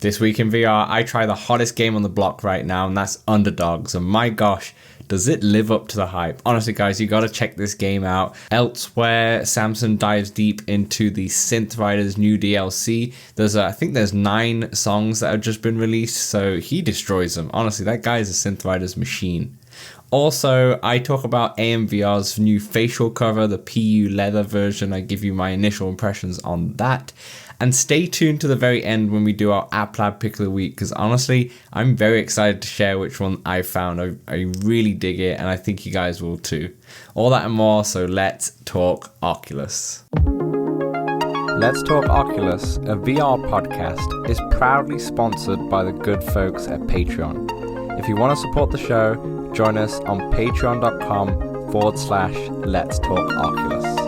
This week in VR, I try the hottest game on the block right now, and that's Underdogs. And my gosh, does it live up to the hype? Honestly, guys, you got to check this game out. Elsewhere, Samson dives deep into the Synthriders new DLC. I think there's 9 songs that have just been released, so he destroys them. Honestly, that guy is a Synthriders machine. Also, I talk about AMVR's new facial cover, the PU leather version. I give you my initial impressions on that. And stay tuned to the very end when we do our App Lab Pick of the Week, because honestly, I'm very excited to share which one I found. I really dig it, and I think you guys will too. All that and more, so let's talk Oculus. Let's Talk Oculus, a VR podcast, is proudly sponsored by the good folks at Patreon. If you want to support the show, join us on patreon.com/Let's Talk Oculus.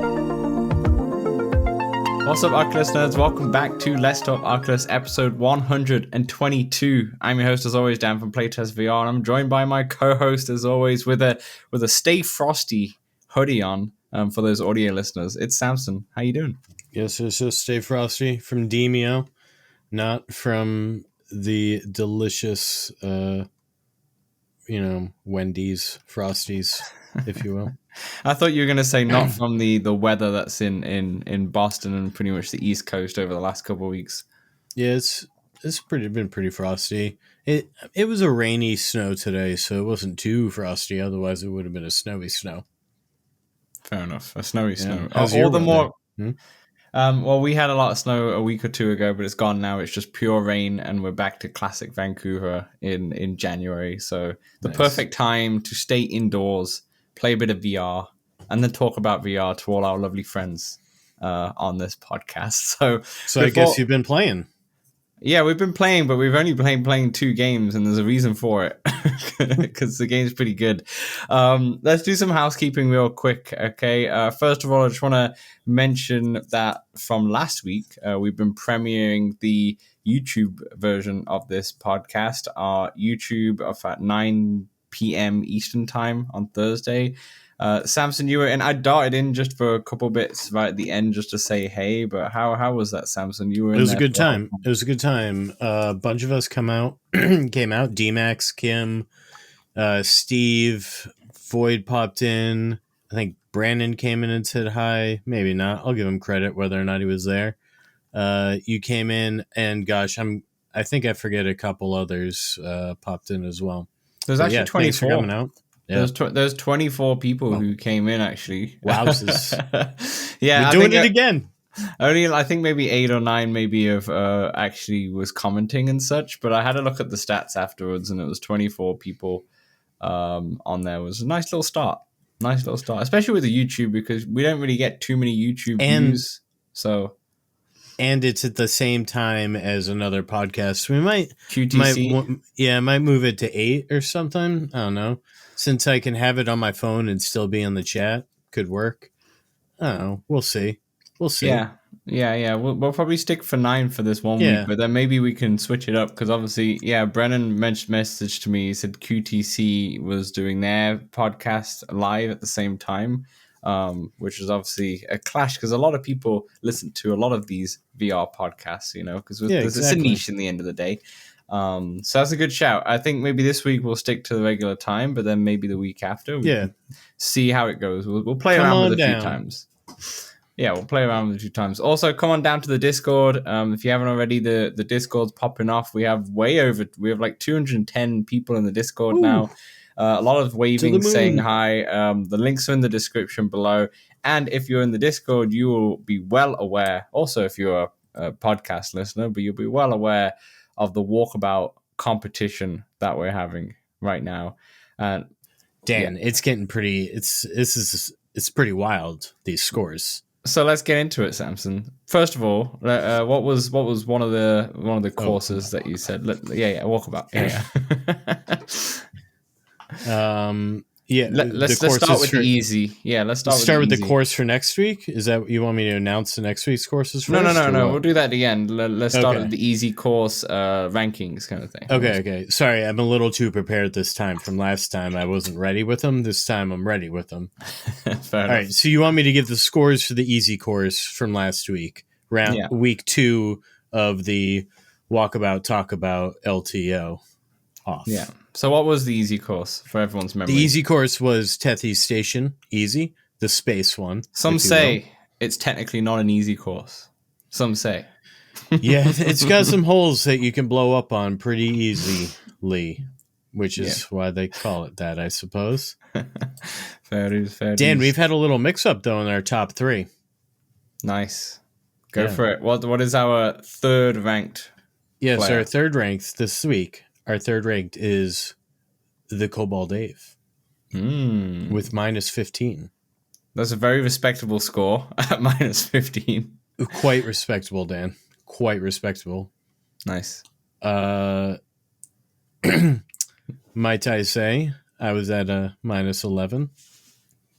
What's up, Oculus nerds? Welcome back to Let's Talk Oculus, episode 122. I'm your host, as always, Dan from Playtest VR, and I'm joined by my co-host, as always, with a Stay Frosty hoodie on. For those audio listeners, it's Samson. How you doing? Yes, it's just Stay Frosty from Demio, not from the delicious, Wendy's Frosties, if you will. I thought you were going to say not from the weather that's in Boston and pretty much the East Coast over the last couple of weeks. Yeah, it's been pretty frosty. It was a rainy snow today, so it wasn't too frosty. Otherwise, it would have been a snowy snow. Fair enough, a snowy snow. How's all the more. Well, we had a lot of snow a week or two ago, but it's gone now. It's just pure rain, and we're back to classic Vancouver in January. So the perfect time to stay indoors, play a bit of VR, and then talk about VR to all our lovely friends on this podcast. So I guess you've been playing. Yeah, we've been playing, but we've only playing 2 games, and there's a reason for it, because the game's pretty good. Let's do some housekeeping real quick, okay? First of all, I just want to mention that from last week, we've been premiering the YouTube version of this podcast, our YouTube of at 9 p.m. Eastern time on Thursday. Samson, you were in. I darted in just for a couple bits right at the end just to say hey, but how was that, Samson? You were. It was a good time. It was a good time. A bunch of us came out. D-Max, Kim, Steve, Void popped in. I think Brandon came in and said hi. Maybe not. I'll give him credit whether or not he was there. You came in, and gosh, I think I forget a couple others popped in as well. There's actually 24 thanks for coming out. Yeah. There's 24 people who came in, actually. Wowzers. Yeah, we're doing it again. Only, I think maybe 8 or 9 maybe of actually was commenting and such, but I had a look at the stats afterwards, and it was 24 people on there. It was a nice little start. Especially with the YouTube, because we don't really get too many YouTube views. And it's at the same time as another podcast. We might QTC. Might move it to 8 or something. I don't know. Since I can have it on my phone and still be in the chat, could work. I don't know. We'll see. Yeah. We'll probably stick for 9 for this one week, but then maybe we can switch it up, because obviously, Brennan messaged to me. He said QTC was doing their podcast live at the same time, which is obviously a clash, because a lot of people listen to a lot of these VR podcasts, because it's a niche in the end of the day. So that's a good shout. I think maybe this week we'll stick to the regular time, but then maybe the week after we can see how it goes. We'll play around with it a few times. Yeah, we'll play around with it a few times. Also, come on down to the Discord. If you haven't already, the Discord's popping off. We have like 210 people in the Discord now. A lot of waving, saying hi. The links are in the description below. And if you're in the Discord, you will be well aware. Also, if you're a podcast listener, but you'll be well aware of the Walkabout competition that we're having right now. Dan, it's getting pretty. It's pretty wild, these scores. So let's get into it, Samson. First of all, what was one of the courses that you said? Walkabout. Let's start with the easy. Yeah, let's start with the course for next week. Is that you want me to announce the next week's courses first? No. We'll do that at the end. Let's start with the easy course rankings kind of thing. Okay. Sorry, I'm a little too prepared this time. From last time, I wasn't ready with them. This time, I'm ready with them. Fair enough. All right. So you want me to give the scores for the easy course from last week, week 2 of the Walkabout, Talk About, LTO off. Yeah. So what was the easy course for everyone's memory? The easy course was Tethys Station, easy. The space one. Some say it's technically not an easy course. Some say. Yeah, it's got some holes that you can blow up on pretty easily, which is why they call it that, I suppose. Fair dues. Dan, we've had a little mix-up, though, in our top 3. Nice. Go for it. What is our third ranked Yes, player? our third ranked this week. Our third ranked is the Cobalt Dave with -15. That's a very respectable score at -15. Quite respectable, Dan. Quite respectable. Nice. Might I say, I was at a -11.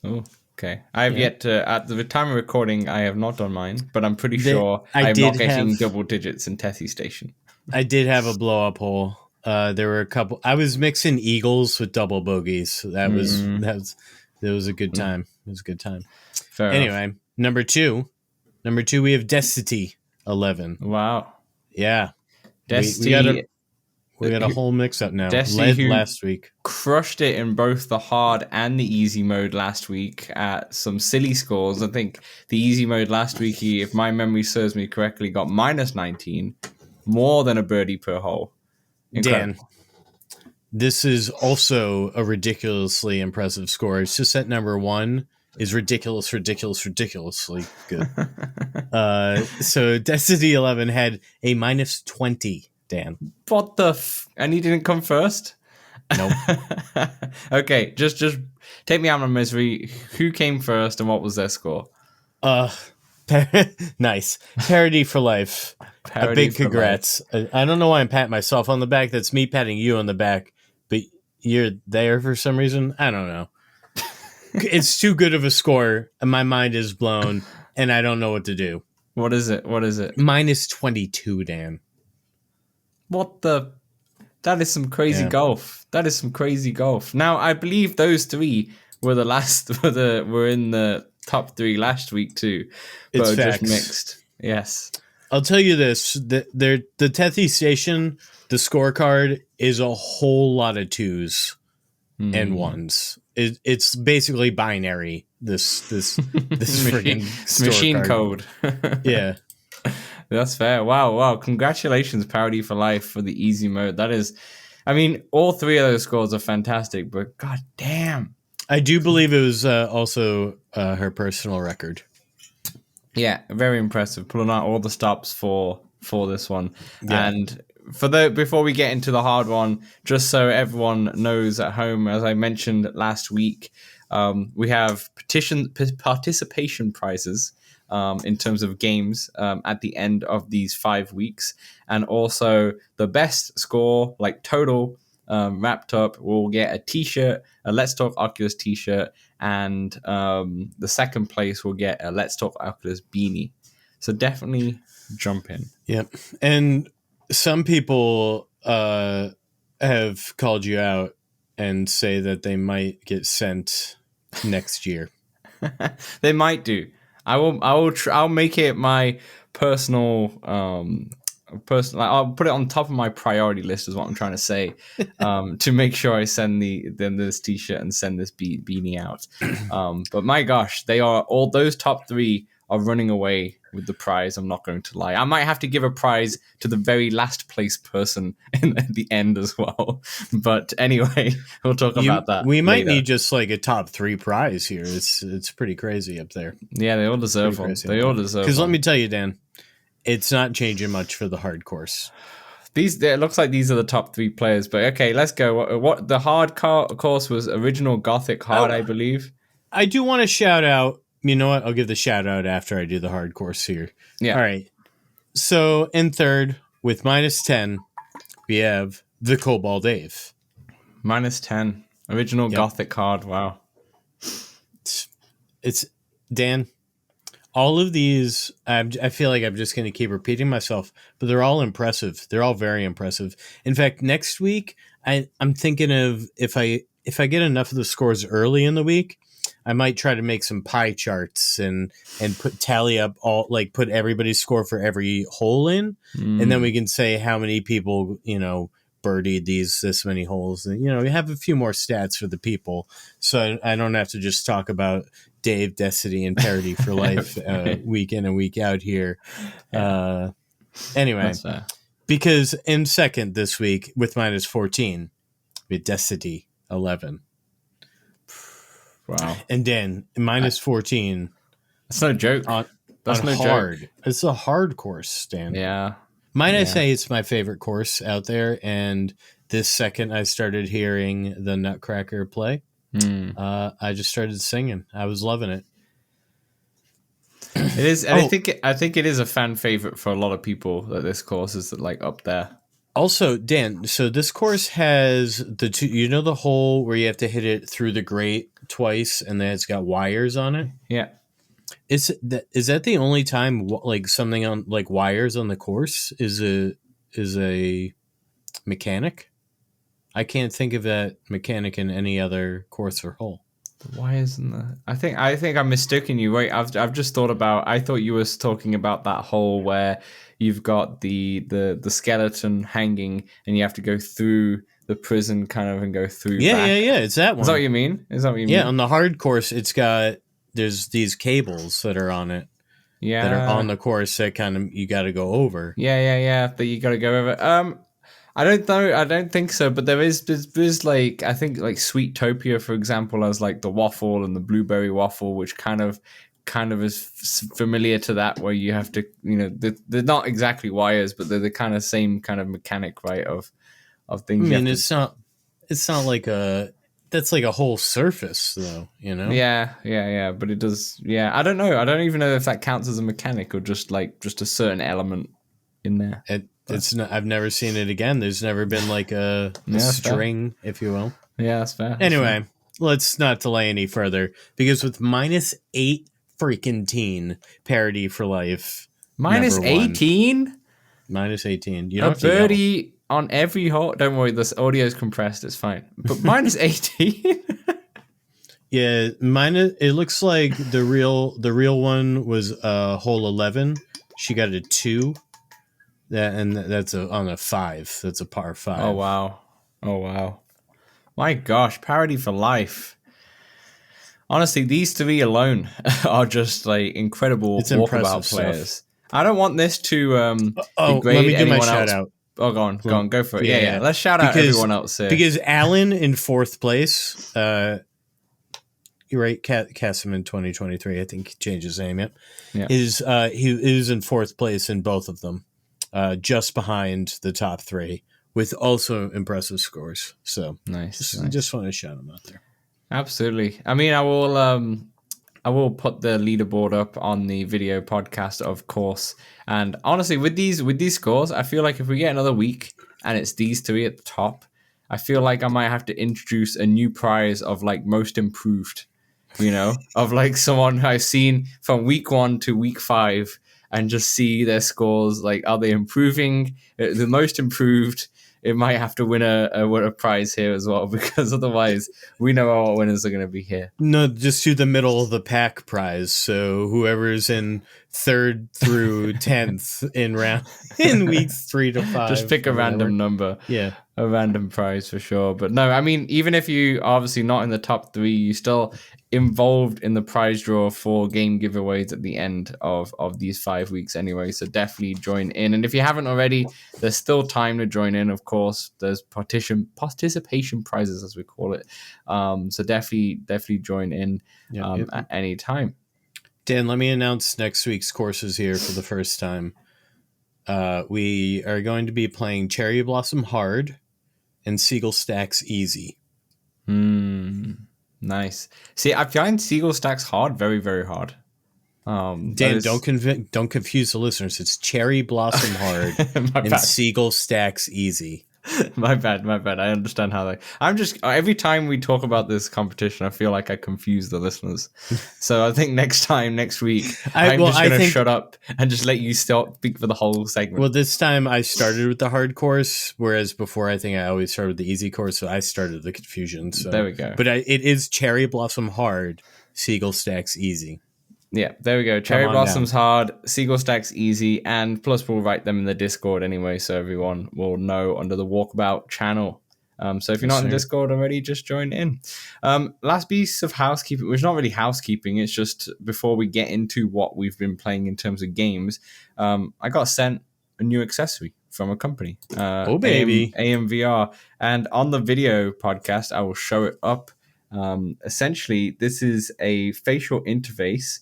Oh, okay. I have yet to, at the time of recording, I have not done mine, but I'm pretty sure I'm not getting double digits in Tethys Station. I did have a blow up hole. There were a couple. I was mixing eagles with double bogeys. So that was a good time. It was a good time. Fair anyway, enough. Number two, we have Destiny 11. Wow. Yeah. Destiny. We got a whole mix up now. Destiny, Led last week. Crushed it in both the hard and the easy mode last week at some silly scores. I think the easy mode last week, he, if my memory serves me correctly, got -19, more than a birdie per hole. Incredible. Dan, this is also a ridiculously impressive score. It's just that number 1 is ridiculously good. So Destiny 11 had a -20, Dan. What the and he didn't come first? Nope. Okay, just take me out of my misery. Who came first and what was their score? Nice. Parody for life. A big congrats. I don't know why I'm patting myself on the back. That's me patting you on the back, but you're there for some reason. I don't know. It's too good of a score, and my mind is blown, and I don't know what to do. What is it? -22, Dan. What the? That is some crazy golf. That is some crazy golf. Now, I believe those 3 were the last. Were in the top 3 last week too. But It's just facts. mixed. Yes. I'll tell you this: the Tethys Station, the scorecard is a whole lot of 2s and 1s. It's basically binary. This friggin' machine code. Yeah. That's fair. Wow. Congratulations, Parody for Life, for the easy mode. That is, I mean, all 3 of those scores are fantastic, but god damn. I do believe it was also her personal record. Yeah, very impressive. Pulling out all the stops for this one. Yeah. And before we get into the hard one, just so everyone knows at home, as I mentioned last week, we have participation prizes. In terms of games at the end of these 5 weeks. And also the best score, like total wrapped up, will get a t-shirt, a Let's Talk Oculus t-shirt, and the second place will get a Let's Talk Oculus beanie. So definitely jump in. Yep. And some people have called you out and say that they might get sent next year. They might do. I'll make it my personal. I'll put it on top of my priority list, is what I'm trying to say, to make sure I send them this t-shirt and send this beanie out. But my gosh, all those top 3 are running away with the prize. I'm not going to lie. I might have to give a prize to the very last place person at the end as well. But anyway, we'll talk about that. We might need just like a top 3 prize here. It's pretty crazy up there. Yeah, they all deserve one. They all deserve. Because let me tell you, Dan, it's not changing much for the hard course. It looks like these are the top 3 players. But okay, let's go. What the hard course was? Original Gothic hard, I believe. I do want to shout out. You know what? I'll give the shout out after I do the hard course here. Yeah. All right. So in third with -10, we have the Cobalt Dave. -10. Original Gothic hard. Wow. It's Dan. All of these, I feel like I'm just going to keep repeating myself, but they're all impressive. They're all very impressive. In fact, next week, I'm thinking of if I get enough of the scores early in the week, I might try to make some pie charts and tally up all, like put everybody's score for every hole in, and then we can say how many people, birdied this many holes, and we have a few more stats for the people, so I don't have to just talk about Dave, Destiny, and Parody for Life week in and week out here. Yeah. Anyway, because in second this week with -14, we had Destiny 11. Wow. And then -14. That's no joke. That's no hard. Joke. It's a hard course, Stan. Yeah. I say it's my favorite course out there, and this second I started hearing the Nutcracker play, I just started singing. I was loving it. It is. I think it is a fan favorite for a lot of people that this course is like up there. Also, Dan, so this course has the two, the hole where you have to hit it through the grate twice, and then it's got wires on it. Yeah. Is that the only time like something on like wires on the course is a mechanic? I can't think of that mechanic in any other course or hole. The wires in the. I think I'm mistaken you. Wait, I've just thought about. I thought you were talking about that hole where you've got the skeleton hanging and you have to go through the prison kind of and go through. Yeah. It's that one. Is that what you mean? Yeah, on the hard course, there's these cables that are on it. Yeah. That are on the course that kind of you got to go over. Yeah. That you got to go over. I don't know. I don't think so. But there's like, I think like Sweetopia, for example, as like the waffle and the blueberry waffle, which kind of is familiar to that, where you have to, they're not exactly wires, but they're the kind of same kind of mechanic, right? Of things. I mean, it's not like that's like a whole surface though, Yeah. But it does. Yeah. I don't know. I don't even know if that counts as a mechanic or just a certain element in there. It's not, I've never seen it again. There's never been like a string, if you will. Yeah, that's fair. Anyway, let's not delay any further, because with -8 freaking teen, Parody for Life. -18? -18. You don't a birdie on every hole. Don't worry, this audio is compressed. It's fine. But -18? Yeah, it looks like the real one was hole 11. She got a 2. That's on a 5. That's a par 5. Oh wow! My gosh, Parody for Life. Honestly, these three alone are just like incredible walkabout players. Stuff. I don't want this to degrade let me do my else. shout out. Oh, go on, go for it. Yeah. Let's shout out everyone else here. Because Alan in 4th place, you're right, Castleman 2023, I think he changed his name. Yeah. He is in 4th place in both of them. Just behind the top 3, with also impressive scores. So nice. Just want to shout them out there. Absolutely. I mean, I will put the leaderboard up on the video podcast, of course. And honestly, with these scores, I feel like if we get another week and it's these 3 at the top, I feel like I might have to introduce a new prize of like most improved. Of like someone who I've seen from week 1 to week 5. And just see their scores. Like, are they improving? The most improved, it might have to win a prize here as well, because otherwise we know our winners are going to be here. No, just do the middle of the pack prize. So whoever's in 3rd through 10th in weeks 3 to 5. Just pick a random number. Yeah. A random prize for sure. But no, I mean, even if you obviously not in the top 3, you still involved in the prize draw for game giveaways at the end of these 5 weeks anyway. So definitely join in. And if you haven't already, there's still time to join in, of course. There's participation prizes, as we call it. So definitely join in at any time. Dan, let me announce next week's courses here for the first time. We are going to be playing Cherry Blossom Hard and Seagull Stacks Easy. Nice. See, I find Seagull Stacks Hard very, very hard. Dan, don't confuse the listeners. It's Cherry Blossom Hard and Seagull Stacks Easy. My bad. I understand how every time we talk about this competition, I feel like I confuse the listeners. So I think next week, I'm just going to shut up and just let you speak for the whole segment. Well, this time I started with the hard course, whereas before I think I always started with the easy course. So I started the confusion. So there we go. But it is Cherry Blossom Hard Seagull Stacks easy. Yeah, there we go. Cherry Blossoms hard, Seagull Stacks easy, and plus we'll write them in the Discord anyway, so everyone will know under the Walkabout channel. So if you're not in Discord already, just join in. Last piece of housekeeping, which is not really housekeeping, it's just before we get into what we've been playing in terms of games, I got sent a new accessory from a company. Oh, baby. AMVR. And on the video podcast, I will show it up. Essentially, this is a facial interface,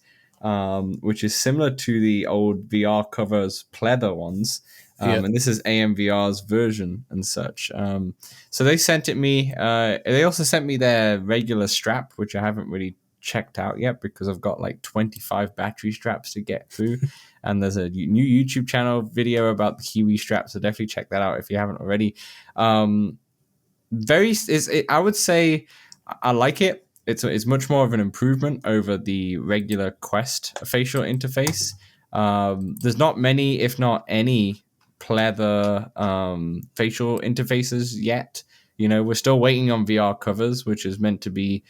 which is similar to the old VR covers pleather ones. And this is AMVR's version and such. So they sent it me. They also sent me their regular strap, which I haven't really checked out yet because I've got like 25 battery straps to get through. And there's a new YouTube channel video about the Kiwi strap, so definitely check that out if you haven't already. I would say I like it. It's much more of an improvement over the regular Quest facial interface. There's not many, if not any, pleather facial interfaces yet. We're still waiting on VR covers, which is meant to be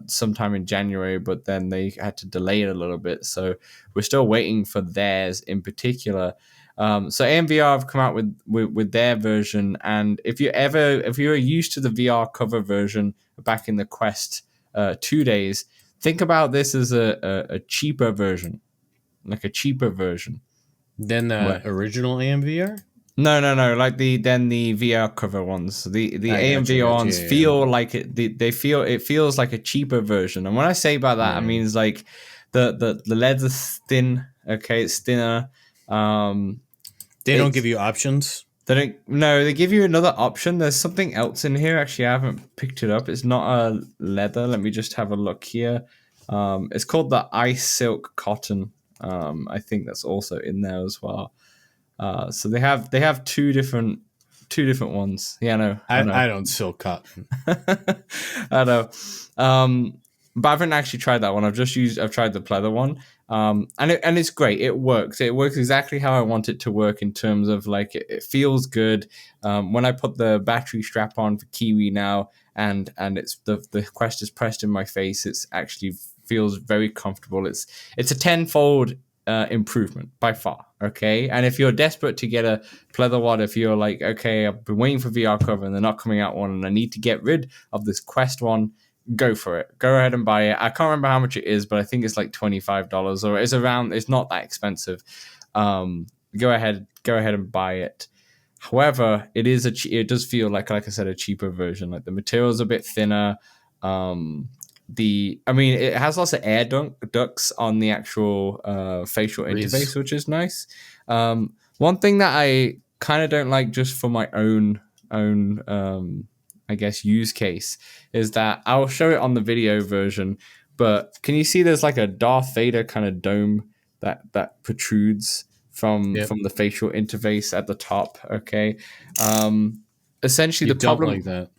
sometime in January, but then they had to delay it a little bit. So we're still waiting for theirs in particular. So AMVR have come out with their version, and if you're used to the VR cover version back in the Quest 2 days, think about this as a cheaper version, like a cheaper version than the original AMVR. No, like the VR cover ones. The AMVR ones feel like it. It feels like a cheaper version. And when I say about that, I mean it's like the leather's thin. Okay, it's thinner. They don't give you options. They don't. No, they give you another option. There's something else in here. Actually, I haven't picked it up. It's not a leather. Let me just have a look here. It's called the Ice Silk Cotton. I think that's also in there as well. So they have two different ones. Yeah, no, I don't silk cotton. I know. But I haven't actually tried that one. I've tried the pleather one. And it's great. It works. It works exactly how I want it to work in terms of like it feels good. When I put the battery strap on for Kiwi now and it's the Quest is pressed in my face, it's actually feels very comfortable. It's a tenfold improvement by far. Okay, and if you're desperate to get a pleather one, if you're like, okay, I've been waiting for VR cover and they're not coming out one, and I need to get rid of this Quest one, go for it. Go ahead and buy it. I can't remember how much it is, but I think it's like $25 or it's around. It's not that expensive. Go ahead and buy it. However, it does feel like I said, a cheaper version. Like the material's a bit thinner. It has lots of air ducts on the actual facial interface, which is nice. One thing that I kind of don't like, just for my own I guess use case, is that I'll show it on the video version, but can you see there's like a Darth Vader kind of dome that protrudes from the facial interface at the top? Okay, essentially the problem like that.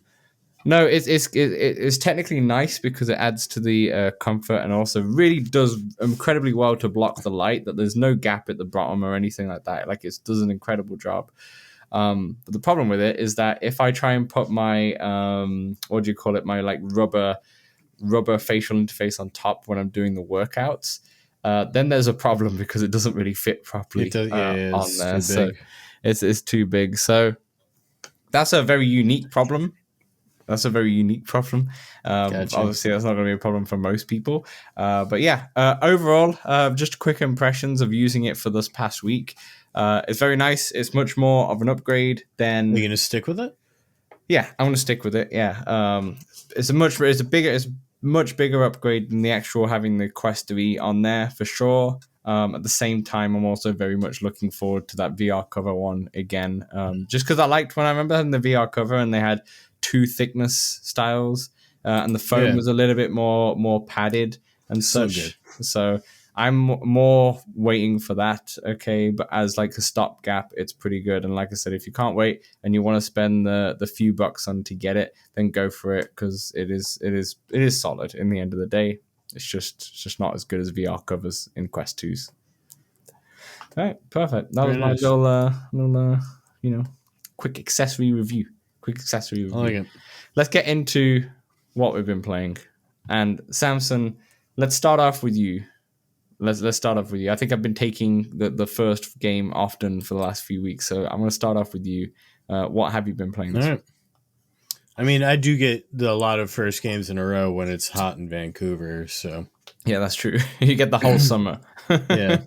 No, it's technically nice because it adds to the comfort and also really does incredibly well to block the light. That there's no gap at the bottom or anything like that. Like it does an incredible job. But the problem with it is that if I try and put my my like rubber facial interface on top when I'm doing the workouts, then there's a problem because it doesn't really fit properly on there. So it's too big. So that's a very unique problem. Gotcha. Obviously, that's not going to be a problem for most people. But yeah, overall, just quick impressions of using it for this past week. It's very nice. It's much more of an upgrade than. Are you going to stick with it? Yeah, I'm going to stick with it. Yeah, it's a much bigger upgrade than the actual having the Quest 3 on there for sure. At the same time, I'm also very much looking forward to that VR cover one again. Just because I liked when I remember having the VR cover and they had 2 thickness styles, and the foam was a little bit more padded and such. So I'm more waiting for that. Okay, but as like a stopgap, it's pretty good. And like I said, if you can't wait and you want to spend the few bucks on to get it, then go for it because it is solid. In the end of the day, it's just not as good as VR covers in Quest 2s. All right, perfect. That was my little quick accessory review. I like it. Let's get into what we've been playing. And Samson, let's start off with you. Let's start off with you. I think I've been taking the first game often for the last few weeks, so I'm going to start off with you. What have you been playing this week? I mean, I do get a lot of first games in a row when it's hot in Vancouver, so yeah, that's true. You get the whole summer. Yeah,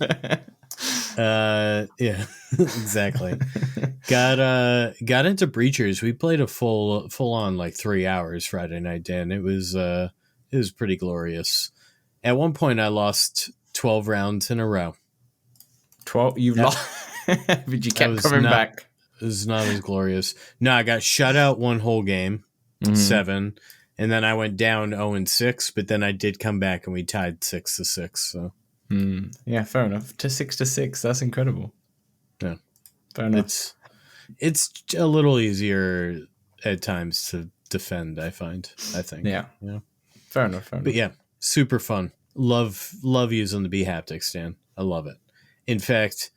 exactly. Got into Breachers. We played a full on like 3 hours Friday night, Dan. It was pretty glorious. At one point, I lost 12 rounds in a row. 12? You lost? But you kept coming back. It was not as glorious. No, I got shut out one whole game, 7, and then I went down 0-6. But then I did come back and we tied 6-6. So yeah, fair enough. To 6-6, that's incredible. Yeah, fair enough. It's a little easier at times to defend. I think. Yeah. Fair enough. But yeah, super fun. Love using the B haptics, Dan. I love it. In fact,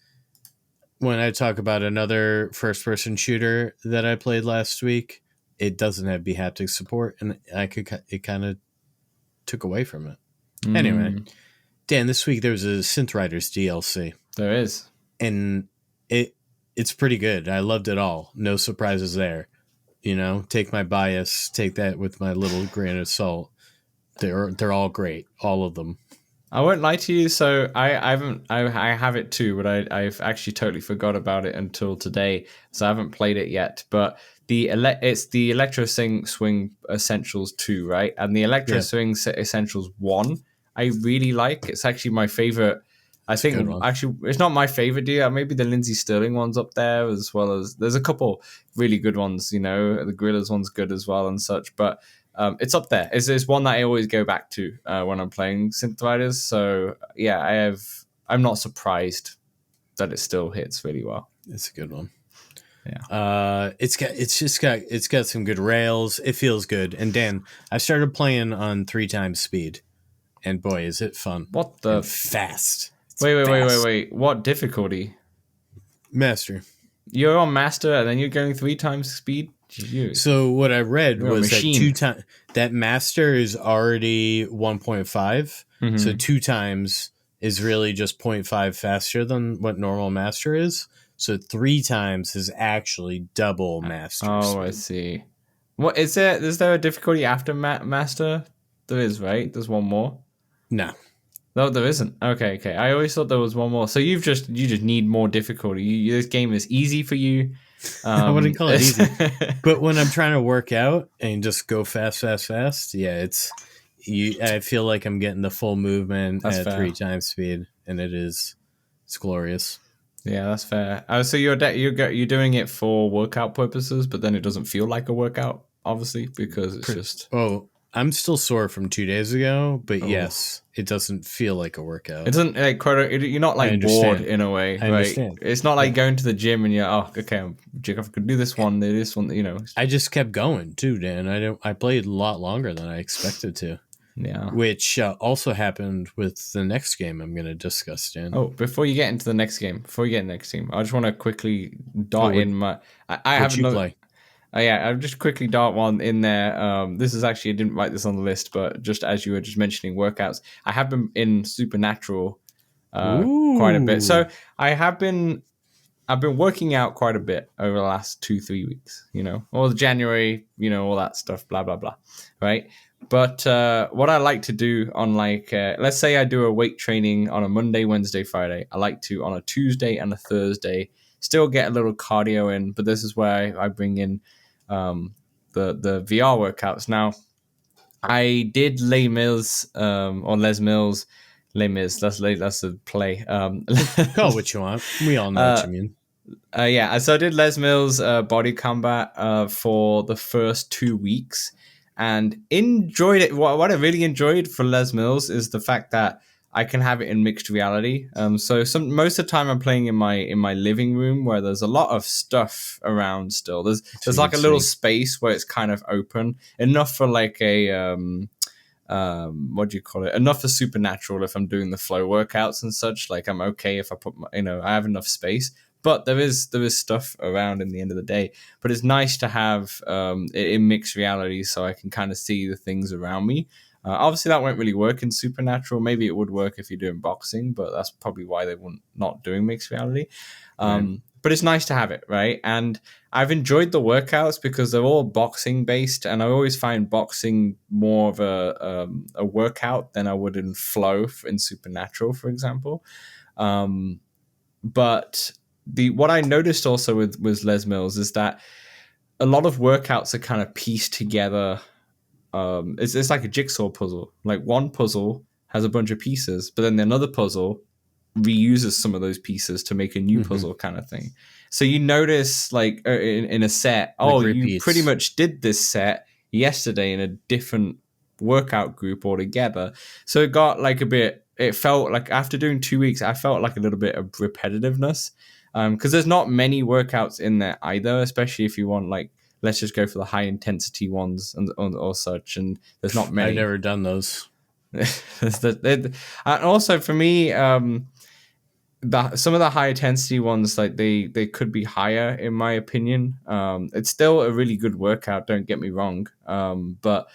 when I talk about another first-person shooter that I played last week, it doesn't have B-haptic support, and it kind of took away from it. Anyway, Dan, this week there was a Synthriders DLC. There is. And it's pretty good. I loved it all. No surprises there. You know, take my bias, take that with my little grain of salt. They're all great, all of them. I won't lie to you. So I have it too, but I've actually totally forgot about it until today. So I haven't played it yet. But it's the Electro Swing Essentials 2, right? And the Electro Swing Essentials 1, I really like. It's actually my favorite. I think actually it's not my favorite deal. Maybe the Lindsay Sterling one's up there, as well as there's a couple really good ones. You know, the Gorillas one's good as well and such. But it's up there. It's one that I always go back to when I'm playing Synthriders. So yeah, I'm not surprised that it still hits really well. It's a good one. Yeah. It's got some good rails. It feels good. And Dan, I started playing on 3 times speed, and boy, is it fun! What the fast? Wait! What difficulty? Master. You're on master, and then you're going 3 times speed. Jeez. So what I read was that that master is already 1.5. So 2 times is really just 0.5 faster than what normal master is. So 3 times is actually double master. Oh, speed. I see. What is there? Is there a difficulty after master? There is, right? There's one more. No, there isn't. Okay. I always thought there was one more. So you just need more difficulty. This game is easy for you. I wouldn't call it easy, but when I'm trying to work out and just go fast, yeah, I feel like I'm getting the full movement at 3 times speed, and it's glorious. Yeah, that's fair. So you're doing it for workout purposes, but then it doesn't feel like a workout, obviously, because it's just. Oh, I'm still sore from 2 days ago, but yes, it doesn't feel like a workout. It doesn't like you're not like bored in a way, right? Understand. It's not like going to the gym and you're okay, I could do this one, you know. I just kept going too, Dan. I played a lot longer than I expected to. Yeah. Which also happened with the next game I'm going to discuss, Dan. Oh, before you get into the next game, I just want to quickly dart in my. I have another. Play? I'll just quickly dart one in there. This is actually, I didn't write this on the list, but just as you were just mentioning workouts, I have been in Supernatural quite a bit. So I've been working out quite a bit over the last 2-3 weeks, you know, all January, you know, all that stuff, blah, blah, blah. Right. But what I like to do on let's say I do a weight training on a Monday, Wednesday, Friday. I like to on a Tuesday and a Thursday still get a little cardio in, but this is where I bring in the VR workouts. Now, I did Les Mills. That's a play. Call what you want. We all know what you mean. So I did Les Mills body combat for the first 2 weeks and enjoyed it. What I really enjoyed for Les Mills is the fact that I can have it in mixed reality. So most of the time I'm playing in my living room where there's a lot of stuff around still. There's like a little space where it's kind of open, enough for like a what do you call it? Enough for Supernatural if I'm doing the flow workouts and such. Like I'm okay if I put I have enough space. But there is stuff around in the end of the day. But it's nice to have it in mixed reality so I can kind of see the things around me. Obviously, that won't really work in Supernatural. Maybe it would work if you're doing boxing, but that's probably why they were not doing mixed reality. But it's nice to have it, right? And I've enjoyed the workouts because they're all boxing based, and I always find boxing more of a workout than I would in flow in Supernatural, for example. But what I noticed also with Les Mills is that a lot of workouts are kind of pieced together. It's like a jigsaw puzzle. Like one puzzle has a bunch of pieces, but then another puzzle reuses some of those pieces to make a new puzzle kind of thing. So you notice like in a set, like you repeats. pretty much did this set yesterday in a different workout group altogether. So it got like it felt like after doing 2 weeks, I felt like a little bit of repetitiveness. Because there's not many workouts in there either, especially if you want like, let's just go for the high intensity ones or such. And there's not many. I've never done those. And also for me, some of the high intensity ones, like they could be higher in my opinion. It's still a really good workout, don't get me wrong. But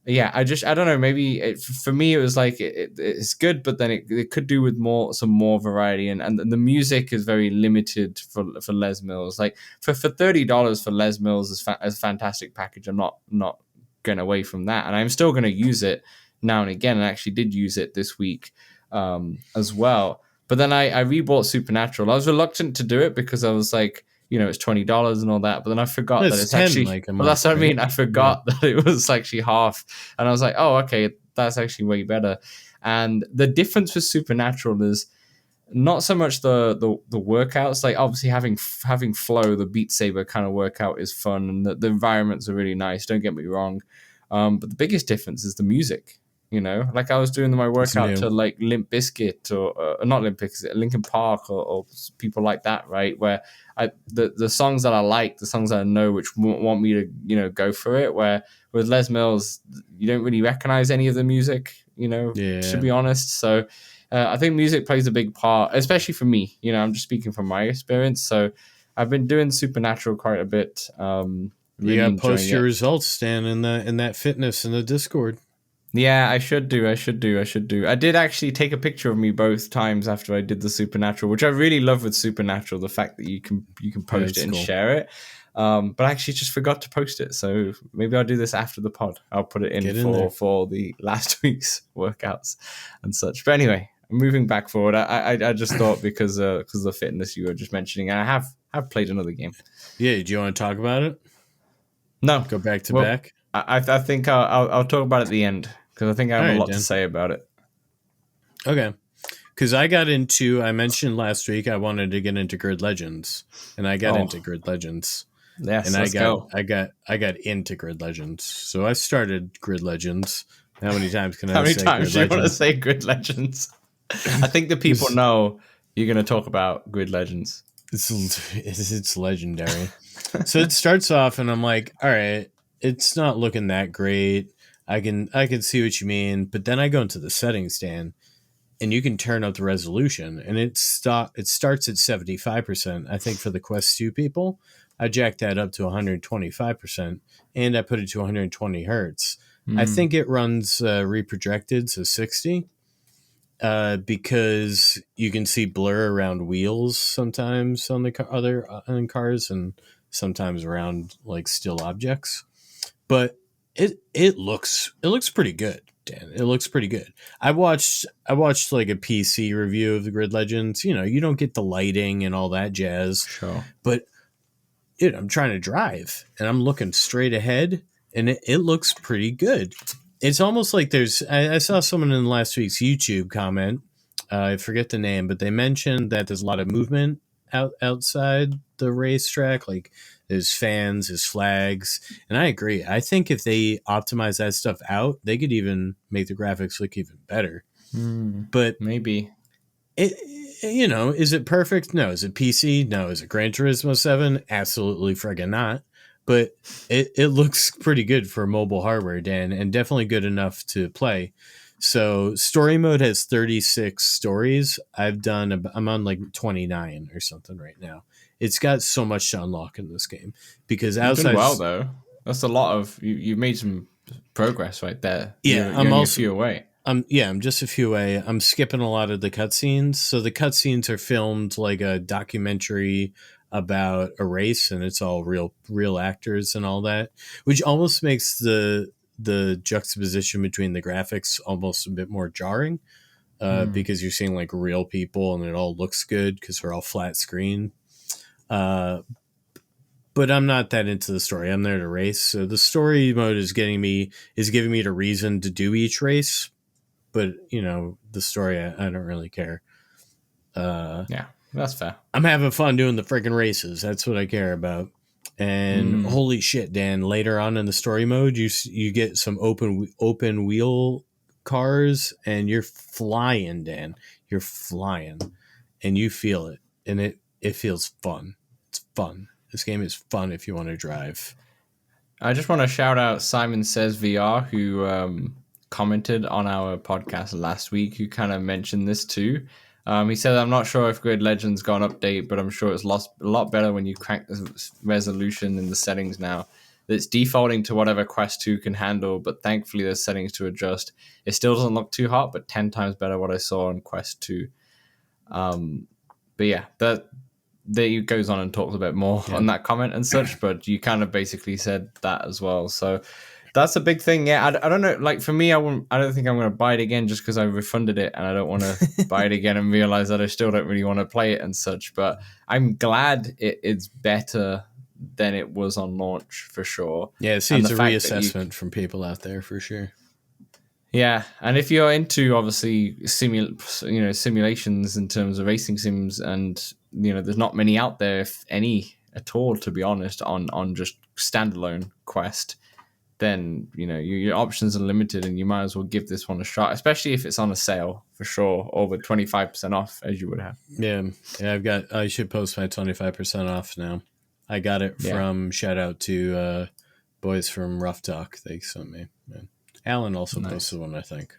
yeah, I don't know. Maybe for me it was like it's good, but then it could do with some more variety, and the music is very limited for Les Mills. Like for $30 for Les Mills is a fantastic package. I'm not going away from that, and I'm still going to use it now and again. And I actually did use it this week as well. But then I rebought Supernatural. I was reluctant to do it because I was like, it's $20 and all that. But then I forgot that it's 10, actually like a month, well, that's what right? I mean. I forgot that it was actually half, and I was like, oh, okay, that's actually way better. And the difference with Supernatural is not so much the workouts. Like obviously having flow, the Beat Saber kind of workout is fun, and the environments are really nice. Don't get me wrong, but the biggest difference is the music. Like I was doing my workout to like Limp Bizkit or not Limp Bizkit, Linkin Park or people like that, right? Where the songs that I like, the songs that I know, which want me to go for it. Where with Les Mills, you don't really recognize any of the music, to be honest. So I think music plays a big part, especially for me. I'm just speaking from my experience. So I've been doing Supernatural quite a bit. Really you gotta post your results, Stan, in that fitness in the Discord. Yeah, I should do. I did actually take a picture of me both times after I did the Supernatural, which I really love with Supernatural, the fact that you can post it and share it. But I actually just forgot to post it, so maybe I'll do this after the pod. I'll put it in for the last week's workouts and such. But anyway, moving back forward, I just thought because of the fitness you were just mentioning, and I have played another game. Yeah, do you want to talk about it? No, go back to back. I think I'll talk about it at the end. Because I think I have a lot to say about it. Okay. Because I mentioned last week I wanted to get into Grid Legends. And I got into Grid Legends. Yes, and I got into Grid Legends. So I started Grid Legends. How many times can I say How many times do you want to say Grid Legends? I think the people know you're going to talk about Grid Legends. It's legendary. So it starts off and I'm like, all right, it's not looking that great. I can see what you mean, but then I go into the settings, Dan, and you can turn up the resolution, and it starts at 75%. I think for the Quest 2 people, I jacked that up to 125%, and I put it to 120 hertz. I think it runs reprojected, so 60, because you can see blur around wheels sometimes on the other cars, and sometimes around like still objects, but it looks pretty good, Dan. It looks pretty good. I watched like a PC review of the Grid Legends. You don't get the lighting and all that jazz. Sure. But I'm trying to drive and I'm looking straight ahead and it looks pretty good. It's almost like I saw someone in last week's YouTube comment. I forget the name, but they mentioned that there's a lot of movement outside the racetrack, like there's fans, there's flags, and I agree. I think if they optimize that stuff out, they could even make the graphics look even better. But maybe is it perfect? No. Is it PC? No. Is it Gran Turismo 7? Absolutely friggin' not. But it looks pretty good for mobile hardware, Dan, and definitely good enough to play. So story mode has 36 stories. I'm on like 29 or something right now. It's got so much to unlock in this game because outside. You've done well though. That's a lot of you've made some progress right there. Yeah, You're only a few away. I'm just a few away. I'm skipping a lot of the cutscenes. So the cutscenes are filmed like a documentary about a race, and it's all real actors and all that, which almost makes the juxtaposition between the graphics almost a bit more jarring, because you're seeing like real people and it all looks good because they're all flat screen. But I'm not that into the story. I'm there to race. So the story mode is giving me the reason to do each race. But, the story, I don't really care. Yeah, that's fair. I'm having fun doing the freaking races. That's what I care about. And holy shit, Dan, later on in the story mode, you get some open wheel cars and you're flying, Dan. You're flying and you feel it. And it feels fun. It's fun. This game is fun if you want to drive. I just want to shout out Simon Says VR, who commented on our podcast last week, who kind of mentioned this too. He said, I'm not sure if Grid Legends got an update, but I'm sure it's a lot better when you crank the resolution in the settings now. It's defaulting to whatever Quest 2 can handle, but thankfully there's settings to adjust. It still doesn't look too hot, but 10 times better what I saw on Quest 2. But yeah, that he goes on and talks a bit more on that comment and such, but you kind of basically said that as well. So that's a big thing. Yeah, I don't know. Like for me, I don't think I'm going to buy it again just because I refunded it and I don't want to buy it again and realize that I still don't really want to play it and such. But I'm glad it's better than it was on launch for sure. Yeah, see, it's a reassessment from people out there for sure. Yeah, and if you're into obviously simulations in terms of racing sims, and there's not many out there, if any at all, to be honest, on just standalone Quest, then your options are limited, and you might as well give this one a shot, especially if it's on a sale for sure, over 25% off as you would have. Yeah, I should post my 25% off now. I got it from shout out to boys from Rough Talk. They sent me. Man. Alan also posted one, I think,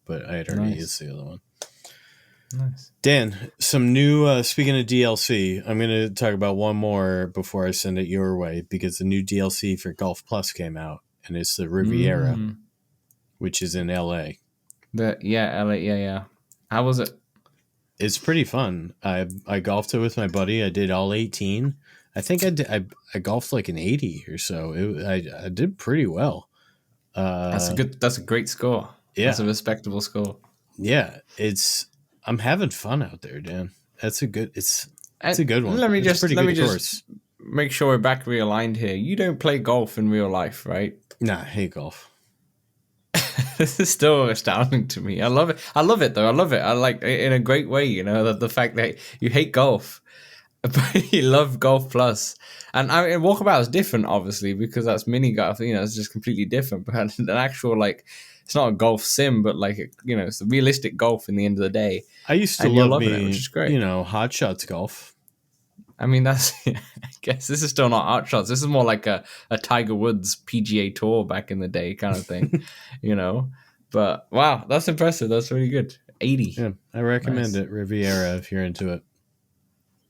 but I had already used the other one. Nice. Dan, some new, speaking of DLC, I'm going to talk about one more before I send it your way, because the new DLC for Golf Plus came out, and it's the Riviera, which is in LA. LA, yeah. How was it? It's pretty fun. I golfed it with my buddy. I did all 18. I think I golfed like an 80 or so. I did pretty well. That's a great score. Yeah. That's a respectable score. Yeah, I'm having fun out there, Dan. It's a good one. Let me just make sure we're back realigned here. You don't play golf in real life, right? Nah, I hate golf. This is still astounding to me. I love it though. I love it. I like it in a great way, that the fact that you hate golf, but you love Golf Plus. And I mean, Walkabout is different, obviously, because that's mini golf. It's just completely different. But an actual, it's not a golf sim, but it's the realistic golf in the end of the day. I used to love it, which is great. Hot Shots golf. I mean, I guess this is still not Hot Shots. This is more like a Tiger Woods PGA Tour back in the day kind of thing, But wow, that's impressive. That's really good. 80. Yeah, I recommend it, Riviera, if you're into it.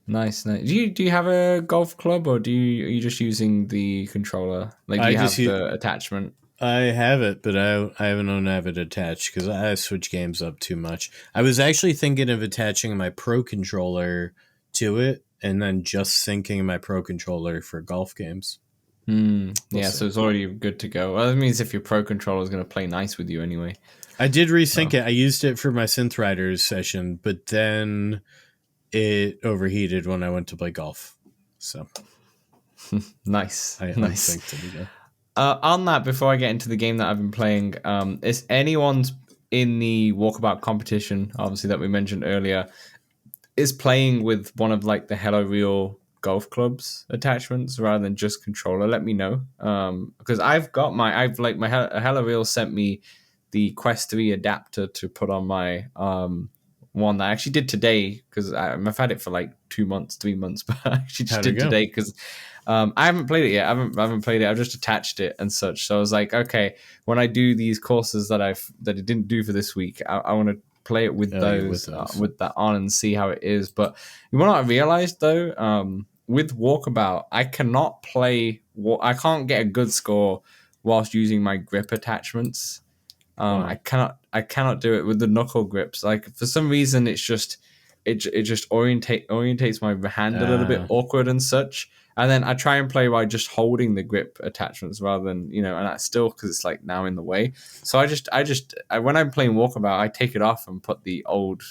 Nice. Do you have a golf club, or are you just using the controller? Like, do you have the attachment? I have it, but I don't have it attached because I switch games up too much. I was actually thinking of attaching my Pro controller to it, and then just syncing my Pro controller for golf games. Yeah, so it's already good to go. Well, that means if your Pro controller is going to play nice with you anyway. I did resync it. I used it for my Synthriders session, but then it overheated when I went to play golf. So nice. Nice. On that, before I get into the game that I've been playing, is anyone's in the Walkabout competition, obviously, that we mentioned earlier, is playing with one of the Hello Real golf clubs attachments rather than just controller? Let me know. Because I've got my Hello Real sent me the Quest 3 adapter to put on my one that I actually did today, because I've had it for 3 months, but I actually just did today because I haven't played it yet. I haven't played it. I've just attached it and such. So I was like, okay, when I do these courses that I didn't do for this week, I want to play it with those with that on and see how it is. But what I realized though, with Walkabout, I cannot play. I can't get a good score whilst using my grip attachments. Wow. I cannot do it with the knuckle grips. Like for some reason, it just orientates my hand a little bit awkward and such. And then I try and play by just holding the grip attachments rather than, and that's still because it's like now in the way. So when I'm playing Walkabout, I take it off and put the old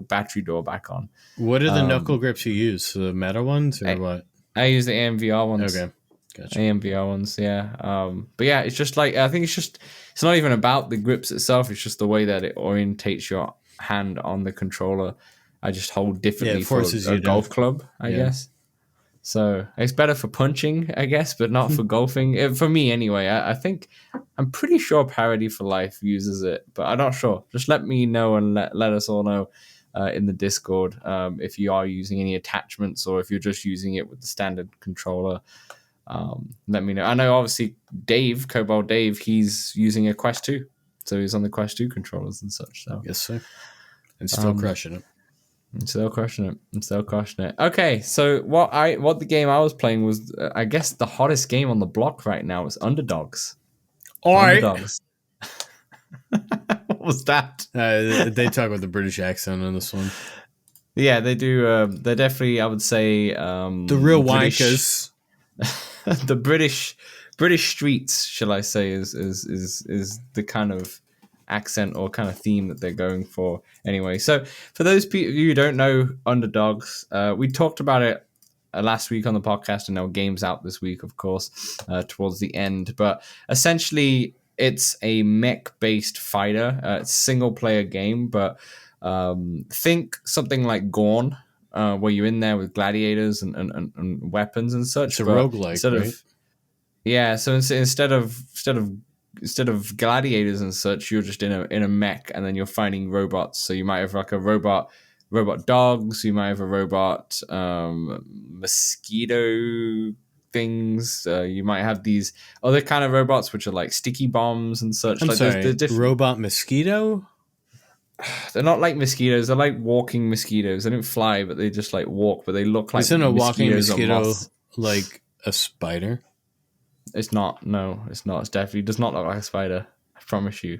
battery door back on. What are the knuckle grips you use? The metal ones or what? I use the AMVR ones. Okay. Gotcha. AMVR ones, yeah. But yeah, it's just like, I think it's not even about the grips itself. It's just the way that it orientates your hand on the controller. I just hold differently for a golf club, I guess. So it's better for punching, I guess, but not for golfing. For me, anyway. I think I'm pretty sure Parody for Life uses it, but I'm not sure. Just let me know and let us all know in the Discord if you are using any attachments or if you're just using it with the standard controller. Let me know. I know, obviously, Cobalt Dave, he's using a Quest 2, so he's on the Quest 2 controllers and such. So yes, sir, and still crushing it. I'm still crushing it. Okay, so what the game I was playing was, I guess, the hottest game on the block right now is Underdogs. All right. Underdogs. What was that? They talk with the British accent on this one. Yeah, they do. They're definitely, I would say, the real wankers. The British streets, shall I say, is the kind of accent or kind of theme that they're going for. Anyway, so for those people who don't know Underdogs, we talked about it last week on the podcast, and our game's out this week, of course, towards the end. But essentially, it's a mech-based fighter. It's a single-player game, but think something like Gorn, where you're in there with gladiators and weapons and such. It's a roguelike, right? Yeah, so instead of gladiators and such, you're just in a mech, and then you're fighting robots. So you might have like a robot dogs. You might have a robot mosquito things. You might have these other kind of robots, which are like sticky bombs and such. I'm like sorry, robot mosquito? They're not like mosquitoes. They're like walking mosquitoes. They don't fly, but they just like walk. But they look like Isn't a walking mosquito like a spider? It's not. No, it's not. It definitely does not look like a spider. I promise you.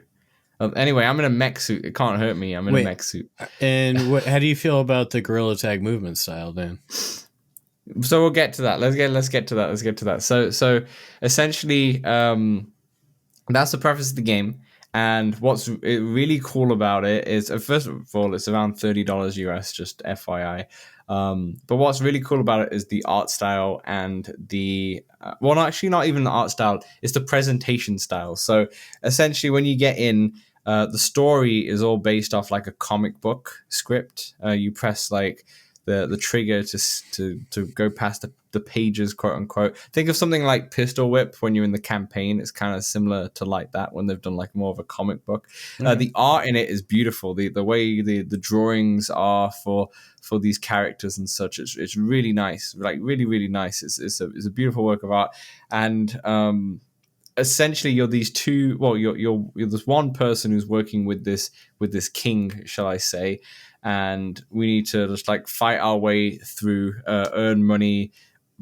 Anyway, I'm in a mech suit. It can't hurt me. I'm in a mech suit. And how do you feel about the gorilla tag movement style, Dan? So we'll get to that. Let's get to that. So essentially, that's the preface of the game. And what's really cool about it is, first of all, it's around $30 US, just FYI. But what's really cool about it is the art style and the actually not even the art style, it's the presentation style. So essentially, when you get in, the story is all based off like a comic book script. You press like the trigger to go past the pages, quote unquote. Think of something like Pistol Whip when you're in the campaign. It's kind of similar to like that when they've done like more of a comic book. Mm-hmm. The art in it is beautiful. The way the drawings are for these characters and such, it's really nice. Like really, really nice. It's a beautiful work of art. And essentially, you're these two. Well, you're this one person who's working with this king, shall I say? And we need to just like fight our way through, earn money,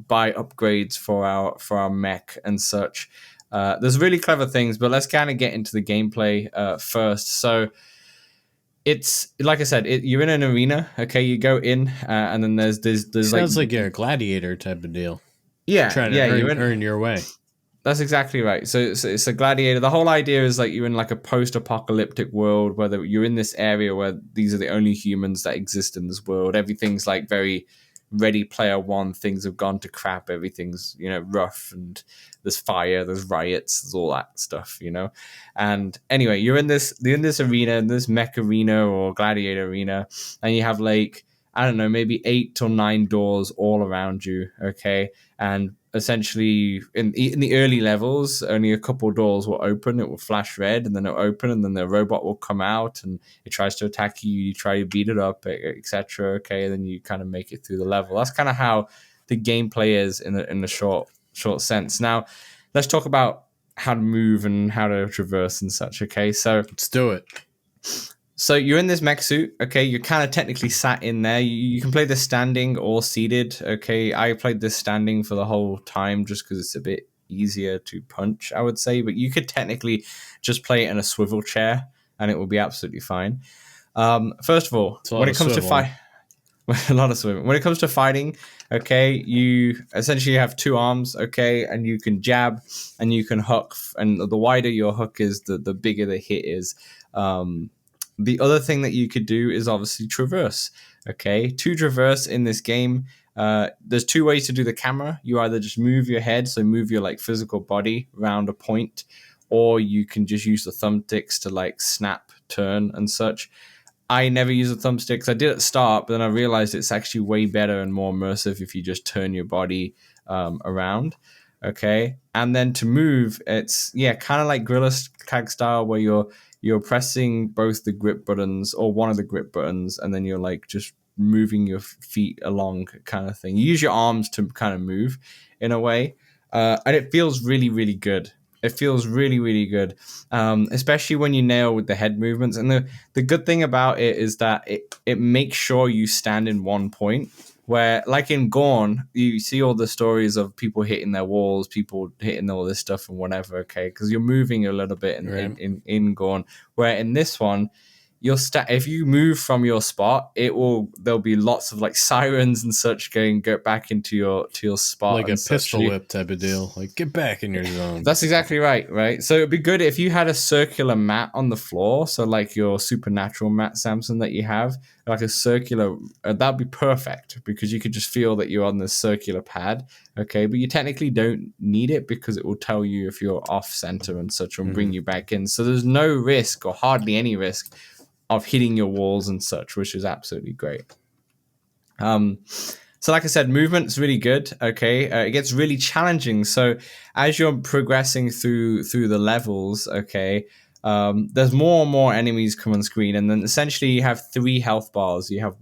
buy upgrades for our mech and such. There's really clever things, but let's kind of get into the gameplay first. So it's like I said, you're in an arena. Okay, you go in, and then there's sounds like you're a gladiator type of deal. Yeah, trying to earn your way. That's exactly right. So it's a gladiator. The whole idea is like you're in like a post-apocalyptic world where you're in this area where these are the only humans that exist in this world. Everything's like very Ready Player One. Things have gone to crap. Everything's, rough, and there's fire, there's riots, there's all that stuff, And anyway, you're in this arena, in this mech arena or gladiator arena, and you have like, I don't know, maybe 8 or 9 doors all around you. Okay, and essentially in the early levels, only a couple doors will open. It will flash red, and then it'll open, and then the robot will come out, and it tries to attack you. You try to beat it up, etc. Okay, and then you kind of make it through the level. That's kind of how the gameplay is in a short sense. Now, let's talk about how to move and how to traverse and such. Okay, so let's do it. So you're in this mech suit, okay? You're kind of technically sat in there. You can play this standing or seated, okay? I played this standing for the whole time just because it's a bit easier to punch, I would say. But you could technically just play it in a swivel chair, and it will be absolutely fine. First of all, when it comes to fight, a lot of swimming. When it comes to fighting, okay, you essentially have two arms, okay, and you can jab and you can hook, and the wider your hook is, the bigger the hit is. The other thing that you could do is obviously traverse. Okay, to traverse in this game, there's two ways to do the camera. You either just move your head, so move your like physical body around a point, or you can just use the thumbsticks to like snap, turn, and such. I never use the thumbsticks. I did at the start, but then I realized it's actually way better and more immersive if you just turn your body around. Okay, and then to move, it's kind of like Gorilla Tag style, where you're pressing both the grip buttons or one of the grip buttons, and then you're like just moving your feet along, kind of thing. You use your arms to kind of move in a way, and it feels really, really good. It feels really, really good, especially when you nail with the head movements. And the good thing about it is that it makes sure you stand in one point. Where, like in Gorn, you see all the stories of people hitting their walls, people hitting all this stuff and whatever, okay? Because you're moving a little bit in Gorn. Where in this one, if you move from your spot, there'll be lots of like sirens and such go back into your spot, like a pistol whip type of deal. Like, get back in your zone. That's exactly right. So it'd be good if you had a circular mat on the floor, so like your supernatural mat, Samson, that you have, like a circular, that'd be perfect, because you could just feel that you're on this circular pad, okay? But you technically don't need it, because it will tell you if you're off center and such, and bring you back in. So there's no risk, or hardly any risk, of hitting your walls and such, which is absolutely great. So like I said, movement's really good, okay? It gets really challenging. So as you're progressing through the levels, okay, there's more and more enemies come on screen, and then essentially you have 3 health bars. You have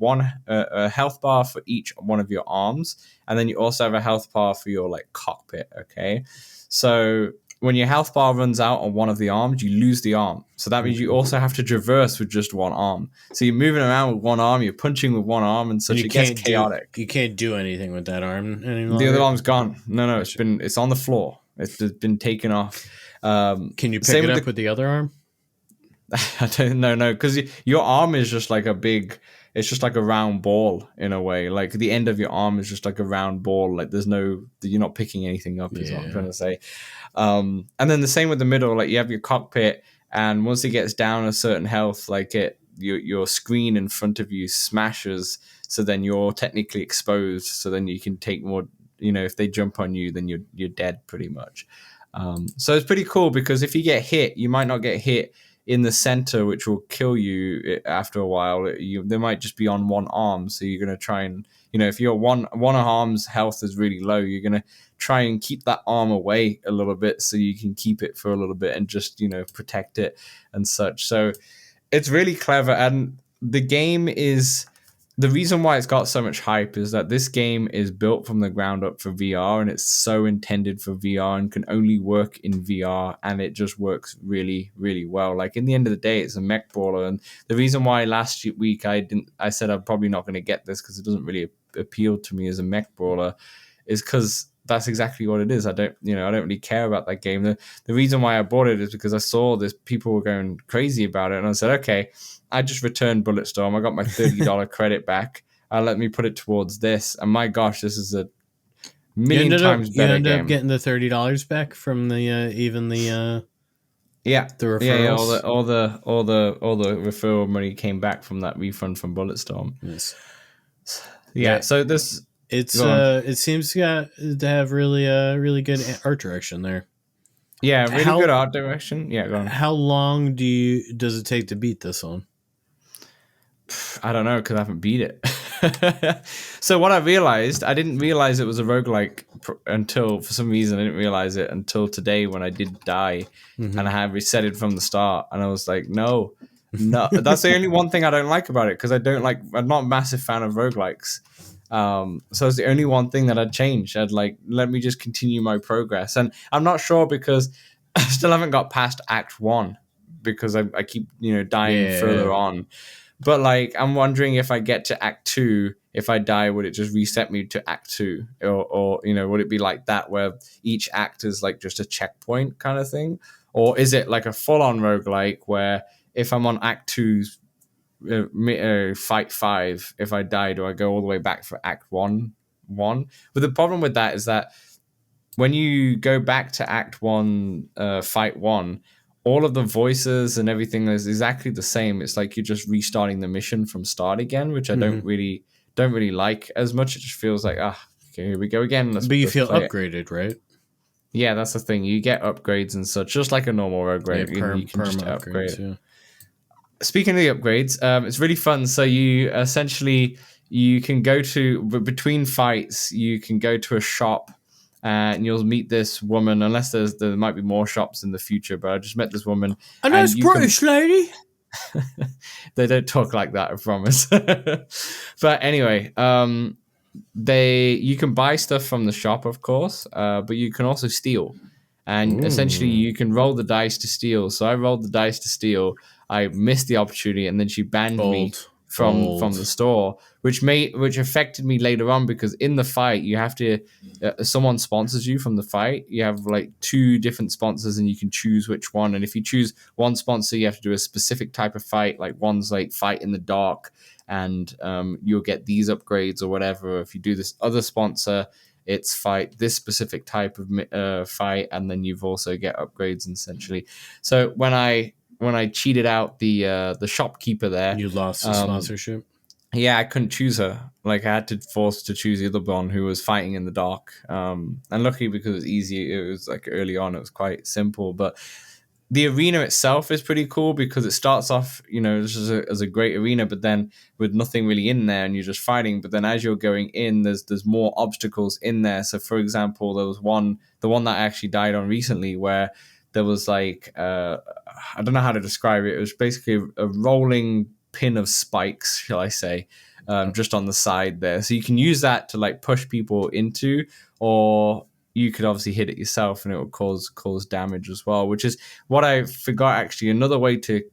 a health bar for each one of your arms, and then you also have a health bar for your like cockpit, okay? So when your health bar runs out on one of the arms, you lose the arm. So that means you also have to traverse with just one arm. So you're moving around with one arm, you're punching with one arm, and such. It gets chaotic. You can't do anything with that arm anymore. The other arm's gone. No, it's on the floor. It's been taken off. Can you pick it up with the other arm? I don't know, no, because your arm is just like it's just like a round ball in a way. Like the end of your arm is just like a round ball. Like you're not picking anything up, is what I'm trying to say. And then the same with the middle. Like you have your cockpit, and once it gets down a certain health, like your screen in front of you smashes. So then you're technically exposed. So then you can take more. If they jump on you, then you're dead pretty much. So it's pretty cool, because if you get hit, you might not get hit in the center, which will kill you after a while. They might just be on one arm, so you're going to try and, if your one arm's health is really low, you're going to try and keep that arm away a little bit, so you can keep it for a little bit and just, protect it and such. So it's really clever, and the game is... The reason why it's got so much hype is that this game is built from the ground up for VR, and it's so intended for VR and can only work in VR, and it just works really, really well. Like, in the end of the day, it's a mech brawler, and the reason why last week I said I'm probably not going to get this because it doesn't really appeal to me as a mech brawler is because that's exactly what it is. I don't really care about that game. The reason why I bought it is because I saw this, people were going crazy about it, and I said, okay, I just returned Bulletstorm. I got my $30 credit back. Let me put it towards this. And my gosh, this is a million times better game. You ended up getting the $30 back from the referrals. Yeah. All the referral money came back from that refund from Bulletstorm. Yes. Yeah. So this it seems to have really good art direction there. Yeah, really good art direction. Yeah, go on. How long does it take to beat this one? I don't know, because I haven't beat it. So what I didn't realize it was a roguelike until, for some reason, I didn't realize it until today when I did die, and I had reset it from the start, and I was like, no. That's the only one thing I don't like about it, because I'm not a massive fan of roguelikes. So it's the only one thing that I'd change. I'd let me just continue my progress. And I'm not sure, because I still haven't got past Act 1, because I keep, dying further on. But I'm wondering if I get to Act 2, if I die, would it just reset me to Act 2? Or would it be like that where each act is like just a checkpoint kind of thing? Or is it like a full-on roguelike where if I'm on Act 2's fight 5, if I die, do I go all the way back for Act 1? But the problem with that is that when you go back to Act 1, fight 1, all of the voices and everything is exactly the same. It's like you're just restarting the mission from start again, which I don't really like as much. It just feels like, okay, here we go again. But you feel upgraded, right? Yeah, that's the thing. You get upgrades and such, just like a normal upgrade. Yeah, you can just upgrade. Yeah. Speaking of the upgrades, it's really fun. So you essentially you can go to between fights. You can go to a shop, and you'll meet this woman. Unless there might be more shops in the future, but I just met this woman. A nice British lady. They don't talk like that, I promise. But anyway, you can buy stuff from the shop, of course, but you can also steal. And essentially, you can roll the dice to steal. So I rolled the dice to steal. I missed the opportunity, and then she banned me from the store, which affected me later on because in the fight you have to someone sponsors you from the fight. You have like 2 different sponsors, and you can choose which one. And if you choose one sponsor, you have to do a specific type of fight. Like one's like fight in the dark, and you'll get these upgrades or whatever. If you do this other sponsor, it's fight this specific type of fight, and then you've also get upgrades essentially. So when I cheated out the shopkeeper there, you lost the sponsorship. Yeah, I couldn't choose her. Like I had to force to choose the other one who was fighting in the dark. And luckily because it was easy, it was like early on, it was quite simple. But the arena itself is pretty cool because it starts off, just as a great arena, but then with nothing really in there and you're just fighting. But then as you're going in, there's more obstacles in there. So for example, there was the one that I actually died on recently where there was like, I don't know how to describe it. It was basically a rolling pin of spikes, shall I say, just on the side there. So you can use that to like push people into, or you could obviously hit it yourself and it would cause damage as well, which is what I forgot actually. Another way to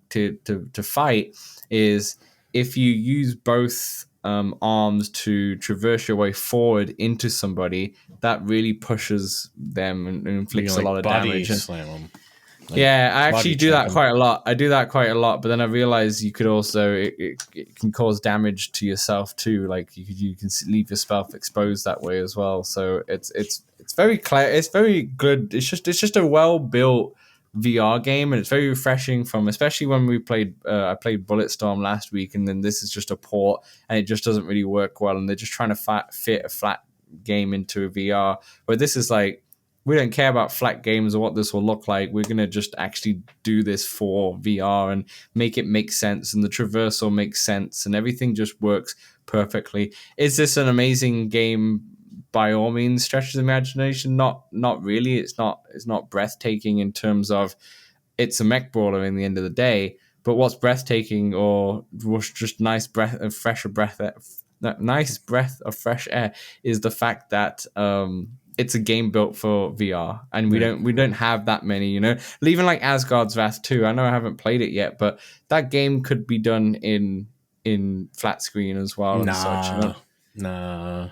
fight is if you use both arms to traverse your way forward into somebody, that really pushes them and inflicts a lot of damage. Slam them. Like, yeah, I actually do that quite a lot. I do that quite a lot, but then I realize you could also it can cause damage to yourself too. Like you can leave yourself exposed that way as well. So it's very clear. It's very good. It's just a well built VR game, and it's very refreshing. Especially when we played. I played Bulletstorm last week, and then this is just a port, and it just doesn't really work well. And they're just trying to fit a flat game into a VR, where this is like, we don't care about flat games or what this will look like. We're going to just actually do this for VR and make it make sense. And the traversal makes sense and everything just works perfectly. Is this an amazing game? By all means, stretch the imagination. Not really. It's not breathtaking in terms of it's a mech brawler in the end of the day. But what's breathtaking or was just nice breath of fresh air is the fact that it's a game built for VR, and we don't have that many, Even like Asgard's Wrath 2, I know I haven't played it yet, but that game could be done in flat screen as well and such. Nah.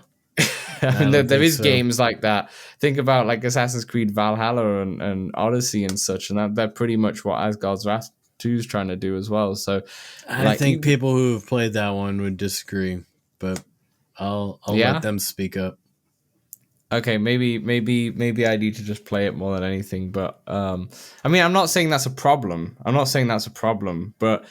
I mean, there is games like that. Think about like Assassin's Creed Valhalla and Odyssey and such, and that's pretty much what Asgard's Wrath 2 is trying to do as well. So I think people who have played that one would disagree, but I'll let them speak up. Okay, maybe I need to just play it more than anything. But I mean, I'm not saying that's a problem. But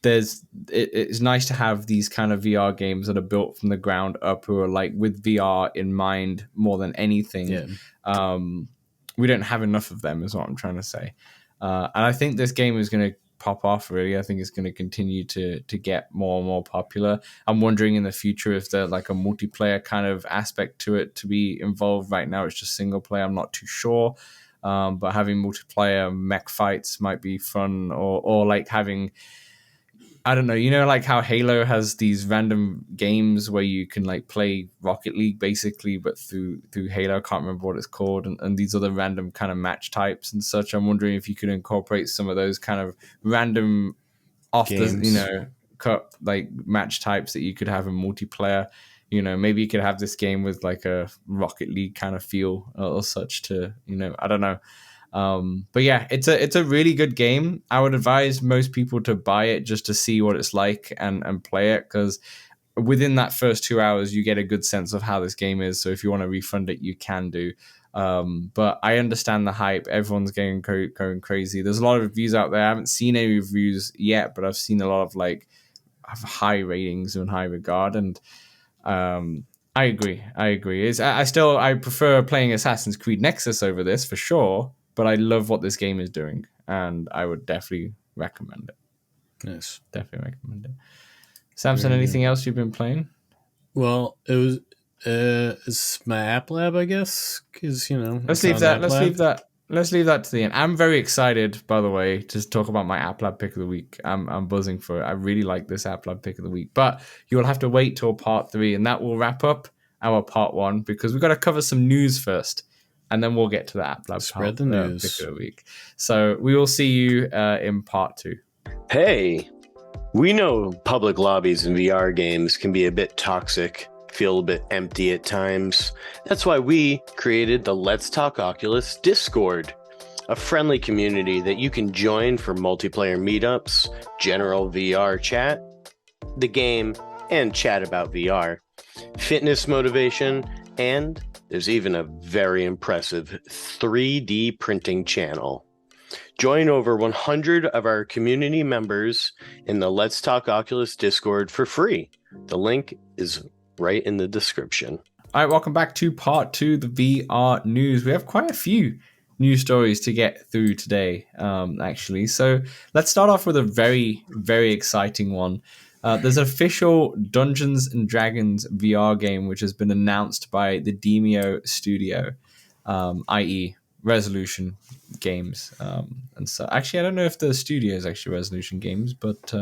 it's nice to have these kind of VR games that are built from the ground up, who are like with VR in mind more than anything. Yeah. We don't have enough of them, is what I'm trying to say. And I think this game is going to pop off, really. I think it's going to continue to get more and more popular. I'm wondering in the future if there's like a multiplayer kind of aspect to it to be involved. Right now it's just single player. I'm not too sure. But having multiplayer mech fights might be fun, or like having, I don't know, like how Halo has these random games where you can like play Rocket League basically, but through Halo. I can't remember what it's called, and these other random kind of match types and such. I'm wondering if you could incorporate some of those kind of random off games, the cup like match types that you could have in multiplayer maybe you could have this game with like a Rocket League kind of feel or such to, I don't know. But yeah, it's a really good game. I would advise most people to buy it just to see what it's like and play it, because within that first 2 hours you get a good sense of how this game is. So if you want to refund it, you can do. But I understand the hype. Everyone's going crazy. There's a lot of reviews out there. I haven't seen any reviews yet, but I've seen a lot of like high ratings and high regard, and I agree. I prefer playing Assassin's Creed Nexus over this for sure, but I love what this game is doing, and I would definitely recommend it. Yes, definitely recommend it. Samson, anything else you've been playing? Well, it was it's my app lab, I guess, because Let's leave that to the end. I'm very excited, by the way, to talk about my App Lab pick of the week. I'm buzzing for it. I really like this App Lab pick of the week, but you'll have to wait till part 3, and that will wrap up our part 1, because we've got to cover some news first, and then we'll get to the App Lab Spread the news. pick of the week. So we will see you in part 2. Hey, we know public lobbies in VR games can be a bit toxic, feel a bit empty at times. That's why we created the Let's Talk Oculus Discord, a friendly community that you can join for multiplayer meetups, general VR chat, the game, and chat about VR, fitness motivation, and there's even a very impressive 3D printing channel. Join over 100 of our community members in the Let's Talk Oculus Discord for free. The link is right in the description. All right, welcome back to part 2, the VR news. We have quite a few news stories to get through today, actually. So let's start off with a very, very exciting one. There's an official Dungeons and Dragons VR game which has been announced by the Demio studio, i.e. Resolution Games. And so actually, I don't know if the studio is actually Resolution Games, but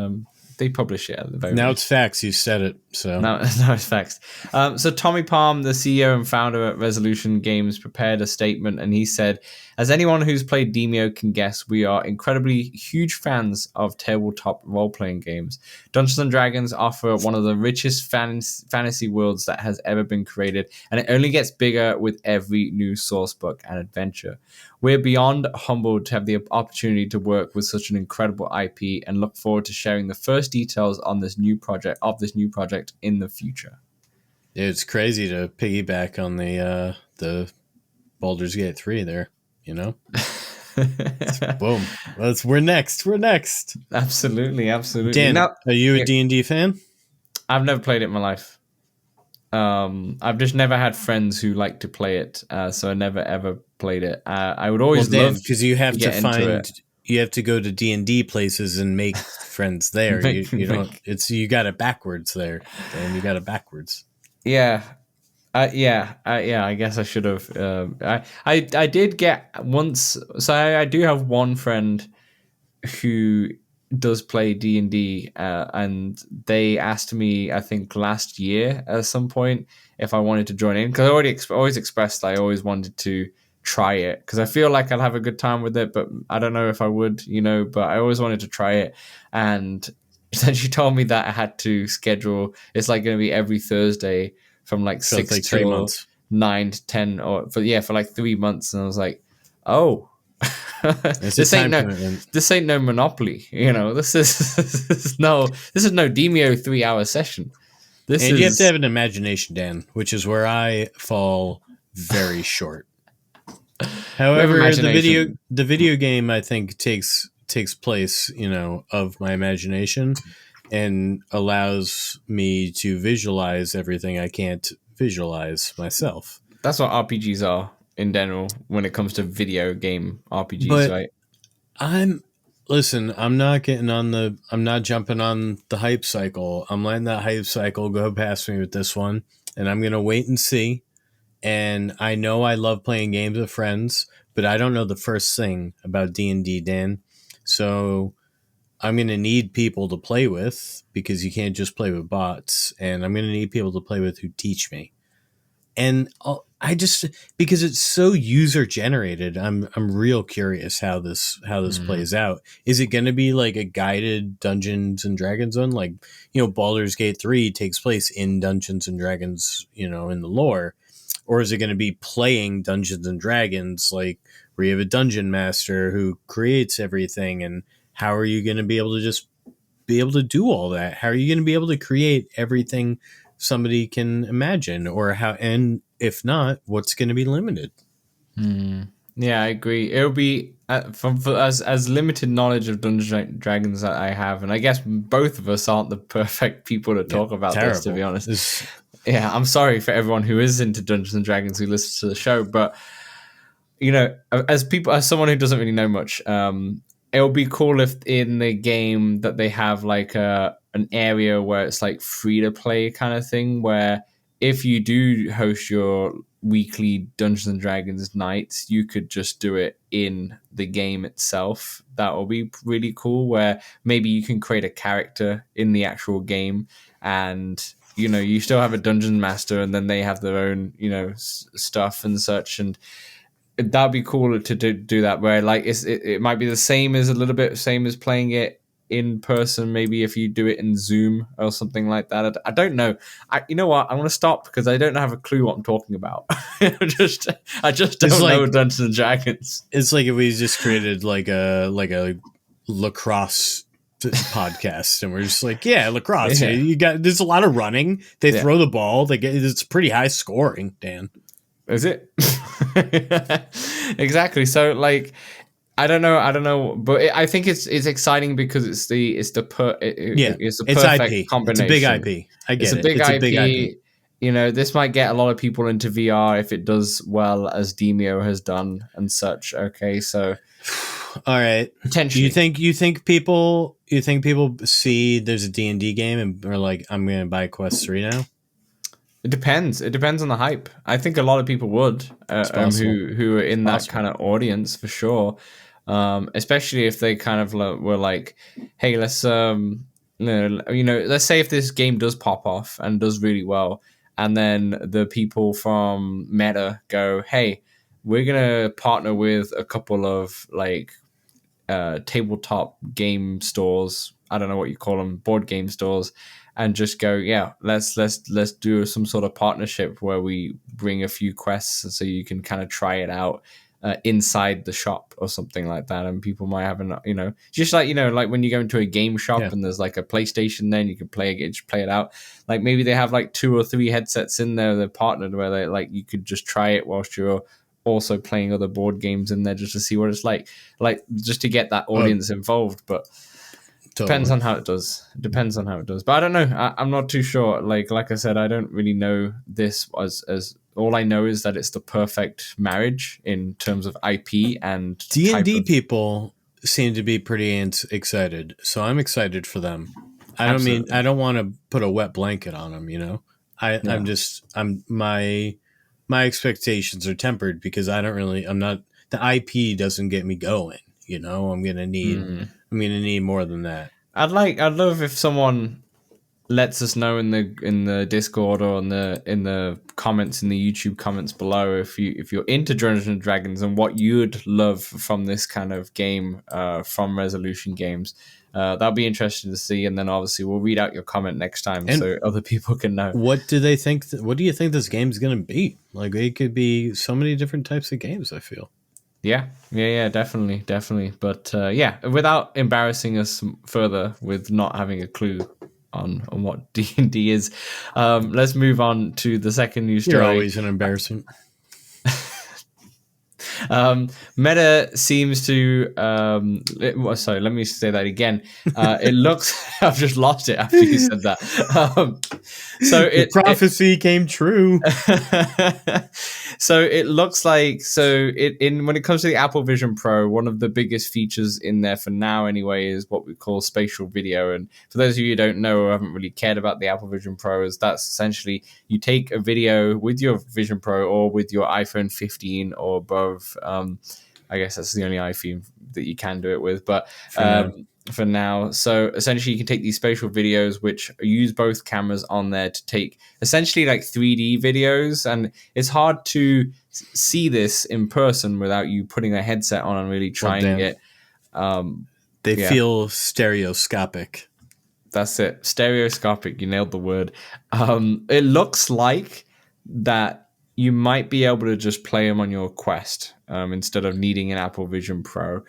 they publish it at the very now least. It's facts. You said it. So now it's facts. So Tommy Palm, the CEO and founder at Resolution Games, prepared a statement, and he said, "As anyone who's played Demio can guess, we are incredibly huge fans of tabletop role-playing games. Dungeons and Dragons offer one of the richest fantasy worlds that has ever been created, and it only gets bigger with every new source book and adventure. We're beyond humbled to have the opportunity to work with such an incredible IP, and look forward to sharing the first details on this new project in the future." it's crazy to piggyback on the Baldur's Gate 3 there. Boom. We're next. Absolutely. Dan, now, are you a D&D fan? I've never played it in my life. I've just never had friends who like to play it, so I never ever played it. I would always love, because you have to find it. You have to go to D&D places and make friends there. You don't. You got it backwards there, and you got it backwards. Yeah. I guess I should have. I did get once. So I do have one friend who does play D&D, and they asked me, I think last year at some point, if I wanted to join in, because I always expressed I always wanted to try it, because I feel like I'll have a good time with it, but I don't know if I would, but I always wanted to try it. And then she told me that I had to schedule, it's like going to be every Thursday from like 6 like to 3 months, 9 to 10, or for 3 months. And I was like, oh, this ain't no Monopoly, this is no Demio 3-hour session. You have to have an imagination, Dan, which is where I fall very short. However, the video game, I think, takes place, of my imagination, and allows me to visualize everything I can't visualize myself. That's what RPGs are in general when it comes to video game RPGs, but right? I'm not jumping on the hype cycle. I'm letting that hype cycle go past me with this one, and I'm going to wait and see. And I know I love playing games with friends, but I don't know the first thing about D&D, Dan. So I'm going to need people to play with, because you can't just play with bots. And I'm going to need people to play with who teach me. And I just, because it's so user generated, I'm real curious how this plays out. Is it going to be like a guided Dungeons and Dragons one? Like, Baldur's Gate 3 takes place in Dungeons and Dragons, in the lore, or is it going to be playing Dungeons and Dragons, like where you have a dungeon master who creates everything? And how are you going to be able to just be able to do all that? How are you going to be able to create everything somebody can imagine, or how? And if not, what's going to be limited? Yeah, I agree. It'll be as limited knowledge of Dungeons and Dragons that I have, and I guess both of us aren't the perfect people to talk about this, to be honest. Yeah, I'm sorry for everyone who is into Dungeons and Dragons who listens to the show, but as someone who doesn't really know much, it'll be cool if in the game that they have like an area where it's like free to play kind of thing, where if you do host your weekly Dungeons and Dragons nights, you could just do it in the game itself. That will be really cool, where maybe you can create a character in the actual game, and you still have a dungeon master, and then they have their own stuff and such, and that'd be cool to do that, where like it might be the same as playing it in person, maybe if you do it in Zoom or something like that. I don't know. You know what? I'm going to stop because I don't have a clue what I'm talking about. I just don't know Dungeons and Dragons. It's like if we just created like a lacrosse podcast, and we're just like, lacrosse. Yeah. There's a lot of running. They throw the ball. It's pretty high scoring, Dan. Is it? Exactly. So like, I don't know, but I think it's exciting because it's the perfect IP. combination. It's a big IP. I get it. It's a big IP. This might get a lot of people into VR if it does well as Demio has done and such. Okay, so all right. Potentially, you think people see there's a D&D game and are like, I'm going to buy Quest 3 now? It depends. It depends on the hype. I think a lot of people would who are in that kind of audience for sure. Especially if they kind of were like, hey, let's let's say if this game does pop off and does really well, and then the people from Meta go, hey, we're gonna partner with a couple of like tabletop game stores, I don't know what you call them, board game stores, and just go, let's do some sort of partnership where we bring a few quests so you can kind of try it out inside the shop or something like that, and people might have just like like when you go into a game shop and there's like a PlayStation there and you can play it out. Like maybe they have like 2 or 3 headsets in there they're partnered, where they like you could just try it whilst you're also playing other board games in there just to see what it's like just to get that audience involved. But depends on how it does. But I don't know. I'm not too sure. Like I said, I don't really know this as all I know is that it's the perfect marriage in terms of IP and D&D people seem to be pretty excited. So I'm excited for them. I don't want to put a wet blanket on them, my expectations are tempered because the IP doesn't get me going, I'm going to need more than that. I'd love if someone lets us know in the Discord or in the comments, in the YouTube comments below, if you're into Dungeons and Dragons and what you'd love from this kind of game, from Resolution Games. That'll be interesting to see, and then obviously we'll read out your comment next time so other people can know. What do they think? What do you think this game's going to be? Like, it could be so many different types of games, I feel. Yeah, definitely. But without embarrassing us further with not having a clue on what D&D is, let's move on to the second news story. You're always an embarrassment. Meta seems to sorry, let me say that again. It looks I've just lost it after you said that. The prophecy came true. So it looks like when it comes to the Apple Vision Pro, one of the biggest features in there for now anyway is what we call spatial video. And for those of you who don't know or haven't really cared about the Apple Vision Pro, is that's essentially you take a video with your Vision Pro or with your iPhone 15 or above. I guess that's the only iPhone that you can do it with, but for now. So essentially, you can take these spatial videos, which use both cameras on there to take essentially like 3D videos, and it's hard to see this in person without you putting a headset on and really trying it. They feel stereoscopic. That's it. Stereoscopic. You nailed the word. It looks like that you might be able to just play them on your Quest instead of needing an Apple Vision Pro.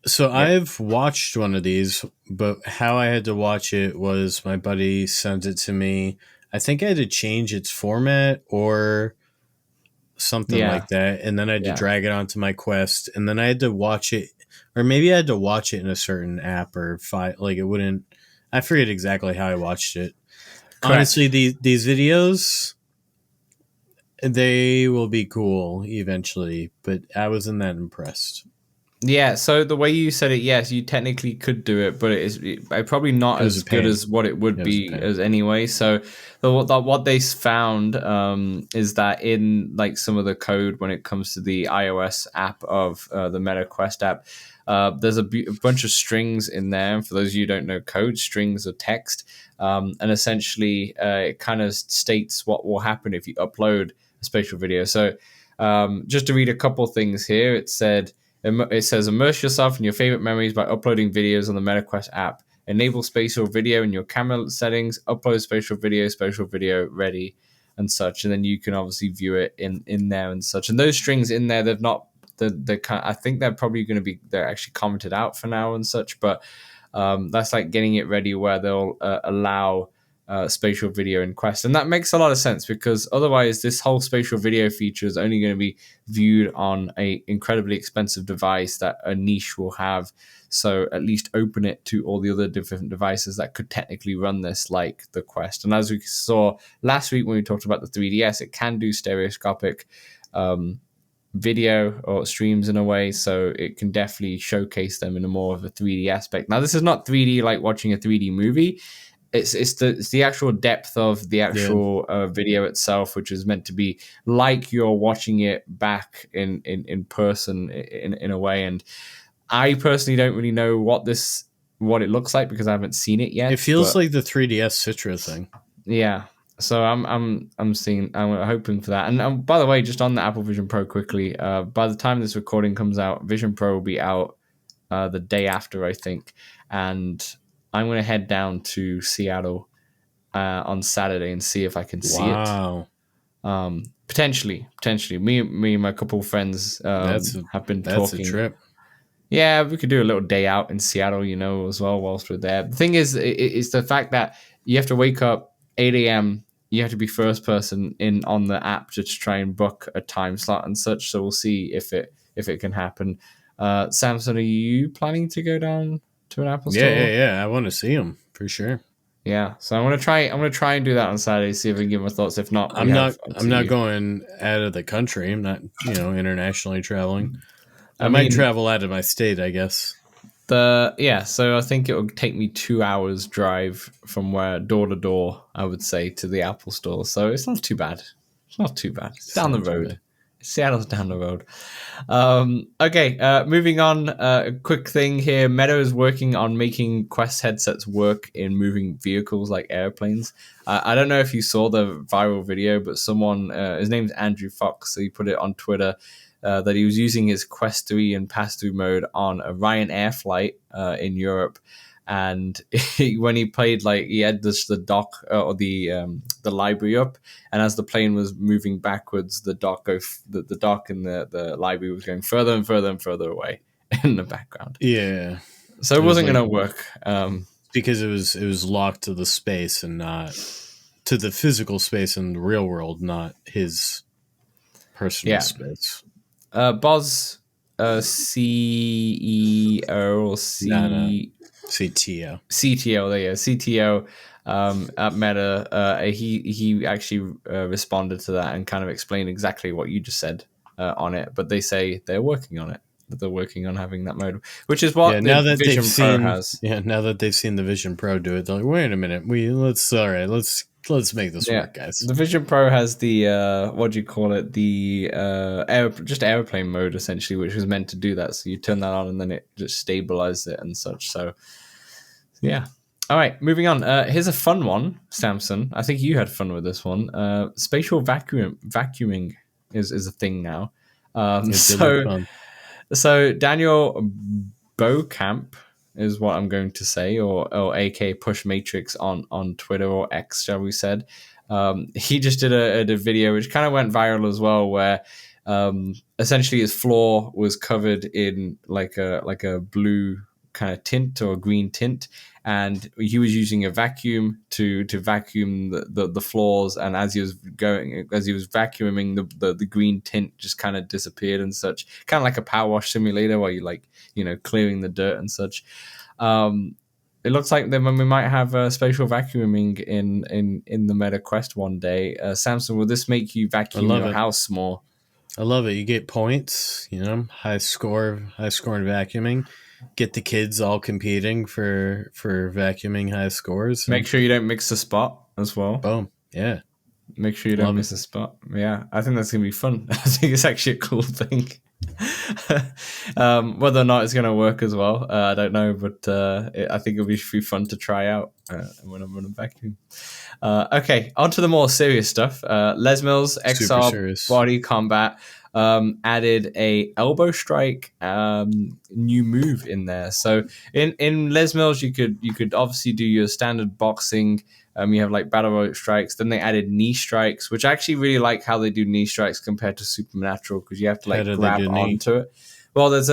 So I've watched one of these, but how I had to watch it was my buddy sent it to me. I think I had to change its format or something like that, and then I had to drag it onto my Quest, and then I had to watch it, or maybe I had to watch it in a certain app or like it wouldn't. I forget exactly how I watched it. Correct. Honestly, these videos, they will be cool eventually, but I wasn't that impressed. Yeah, so the way you said it, yes, you technically could do it, but it's probably not as good as what it would be as anyway. So what they found is that in like some of the code when it comes to the iOS app of the Meta Quest app, there's a bunch of strings in there. And for those of you who don't know code, strings are text. And essentially it kind of states what will happen if you upload a spatial video. So just to read a couple things here, it says, immerse yourself in your favorite memories by uploading videos on the MetaQuest app. Enable spatial video in your camera settings. Upload spatial video ready, and such. And then you can obviously view it in there and such. And those strings in there, they've not. I think they're probably going to be. They're actually commented out for now and such. But that's like getting it ready where they'll allow spatial video in Quest. And that makes a lot of sense because otherwise this whole spatial video feature is only going to be viewed on a incredibly expensive device that a niche will have. So at least open it to all the other different devices that could technically run this, like the Quest. And as we saw last week when we talked about the 3DS, it can do stereoscopic video or streams in a way, so it can definitely showcase them in a more of a 3D aspect. Now, this is not 3D like watching a 3D movie. It's the actual depth of the actual video itself, which is meant to be like you're watching it back in person in a way. And I personally don't really know what it looks like because I haven't seen it yet. It feels like the 3DS Citra thing. Yeah. So I'm hoping for that. And by the way, just on the Apple Vision Pro quickly, by the time this recording comes out, Vision Pro will be out the day after, I think, and I'm going to head down to Seattle on Saturday and see if I can see it. Potentially. Me and my couple of friends have been talking. That's a trip. Yeah, we could do a little day out in Seattle, as well, whilst we're there. The thing is, it's the fact that you have to wake up 8 a.m. You have to be first person in on the app to try and book a time slot and such. So we'll see if it can happen. Samson, are you planning to go down to an Apple store? Yeah. I want to see them for sure. Yeah, so I'm gonna try and do that on Saturday. See if I can give my thoughts. If not, I'm not going out of the country. I'm not internationally traveling. I might travel out of my state, I guess. So I think it will take me 2 hours drive from where door to door, I would say, to the Apple store. So it's not too bad. It's down the road. Seattle's down the road. Okay, moving on. A quick thing here. Meta is working on making Quest headsets work in moving vehicles like airplanes. I don't know if you saw the viral video, but someone, his name's Andrew Fox, so he put it on Twitter, that he was using his Quest 3 in pass-through mode on a Ryanair flight in Europe. And when he played, he had the dock or the library up, and as the plane was moving backwards, the dock and the library was going further and further and further away in the background. Yeah, so it wasn't going to work because it was locked to the space and not to the physical space in the real world, not his personal space. Boz, CEO or CTO, there you go. CTO at Meta, he actually responded to that and kind of explained exactly what you just said on it, but they say they're working on it. Yeah. that they're working on having that mode, which is what now the that Vision they've Pro seen, has. now that they've seen the Vision Pro do it, they're like, wait a minute, let's make this work, guys. The Vision Pro has the what do you call it? The just airplane mode essentially, which was meant to do that. So you turn that on and then it just stabilizes it and such. So yeah. All right, moving on. Here's a fun one, Samson. I think you had fun with this one. Spatial vacuuming is a thing now. It did look fun. So Daniel Beaucamp is what I'm going to say, or AK Push Matrix on Twitter or X, shall we said. He just did a video which kind of went viral as well, where essentially his floor was covered in like a blue kind of tint or a green tint, and he was using a vacuum to vacuum the floors, and as he was vacuuming, the green tint just kind of disappeared and such, kind of like a power wash simulator where you clearing the dirt and such. It looks like then when we might have spatial vacuuming in the Meta Quest one day. Samson, will this make you vacuum your house more? I love it. You get points, high score in vacuuming. Get the kids all competing for vacuuming high scores. Make sure you don't mix the spot as well. Boom. Yeah. Make sure you don't miss a spot. Yeah, I think that's going to be fun. I think it's actually a cool thing. Whether or not it's going to work as well, I don't know, but I think it'll be fun to try out when I'm running vacuum. Okay, on to the more serious stuff. Les Mills XR Body Combat added a elbow strike new move in there. So in Les Mills, you could obviously do your standard boxing. You have like battle rope strikes. Then they added knee strikes, which I actually really like how they do knee strikes compared to Supernatural, because you have to like grab onto it. Well, there's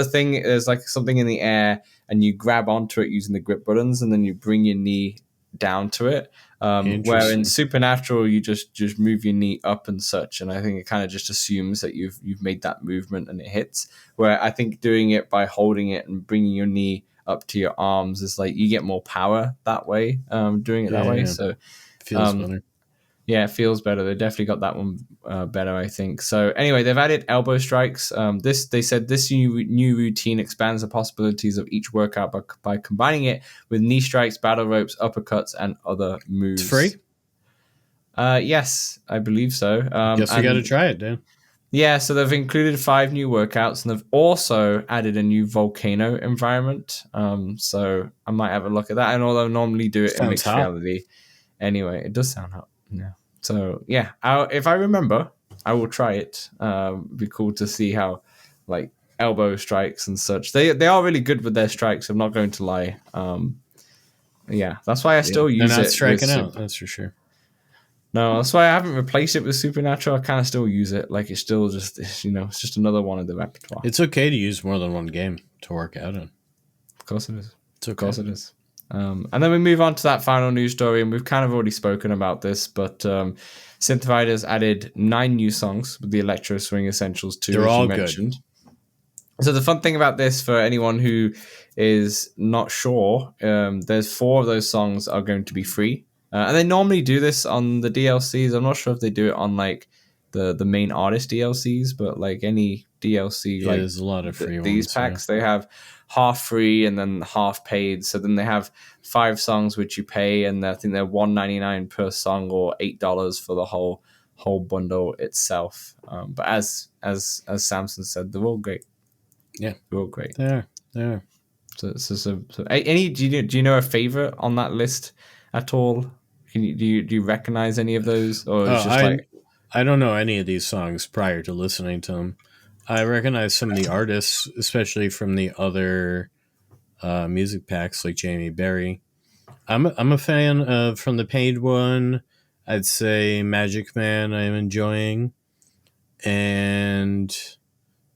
like something in the air, and you grab onto it using the grip buttons, and then you bring your knee down to it. Where in Supernatural, you just move your knee up and such, and I think it kind of just assumes that you've made that movement and it hits. Where I think doing it by holding it and bringing your knee up to your arms is like you get more power that way. Doing it that way, so feels better. Yeah, it feels better. They definitely got that one better, I think. So anyway, they've added elbow strikes. They said this new routine expands the possibilities of each workout by combining it with knee strikes, battle ropes, uppercuts, and other moves. It's free? Yes, I believe so. Guess we got to try it, Dan. Yeah, so they've included 5 new workouts, and they've also added a new volcano environment. So I might have a look at that. And although I normally do it in mixed reality, anyway, it does sound hot. Yeah. So yeah, if I remember, I will try it. It'd be cool to see how like elbow strikes and such. They are really good with their strikes. I'm not going to lie. Yeah, that's why I still use it. They're not striking out. That's for sure. No, that's why I haven't replaced it with Supernatural. I kind of still use it. Like it's still just, it's just another one of the repertoire. It's okay to use more than one game to work out in. Of course it is. It's okay. Of course it is. And then we move on to that final news story, and we've kind of already spoken about this, but Synthriders added 9 new songs with the Electro Swing Essentials 2. They're all good. So the fun thing about this, for anyone who is not sure, there's 4 of those songs are going to be free. And they normally do this on the DLCs. I'm not sure if they do it on like the main artist DLCs, but like any DLC, like there's a lot of free these ones, packs, they have half free and then half paid. So then they have 5 songs which you pay, and I think they're $1.99 per song or $8 for the whole bundle itself. But as Samson said, they're all great. Yeah, they're all great. They are. So any do you know a favorite on that list at all? Do you recognize any of those, or it's just I don't know any of these songs prior to listening to them. I recognize some of the artists, especially from the other music packs, like Jamie Berry. I'm a fan of, from the paid one, I'd say Magic Man I'm enjoying, and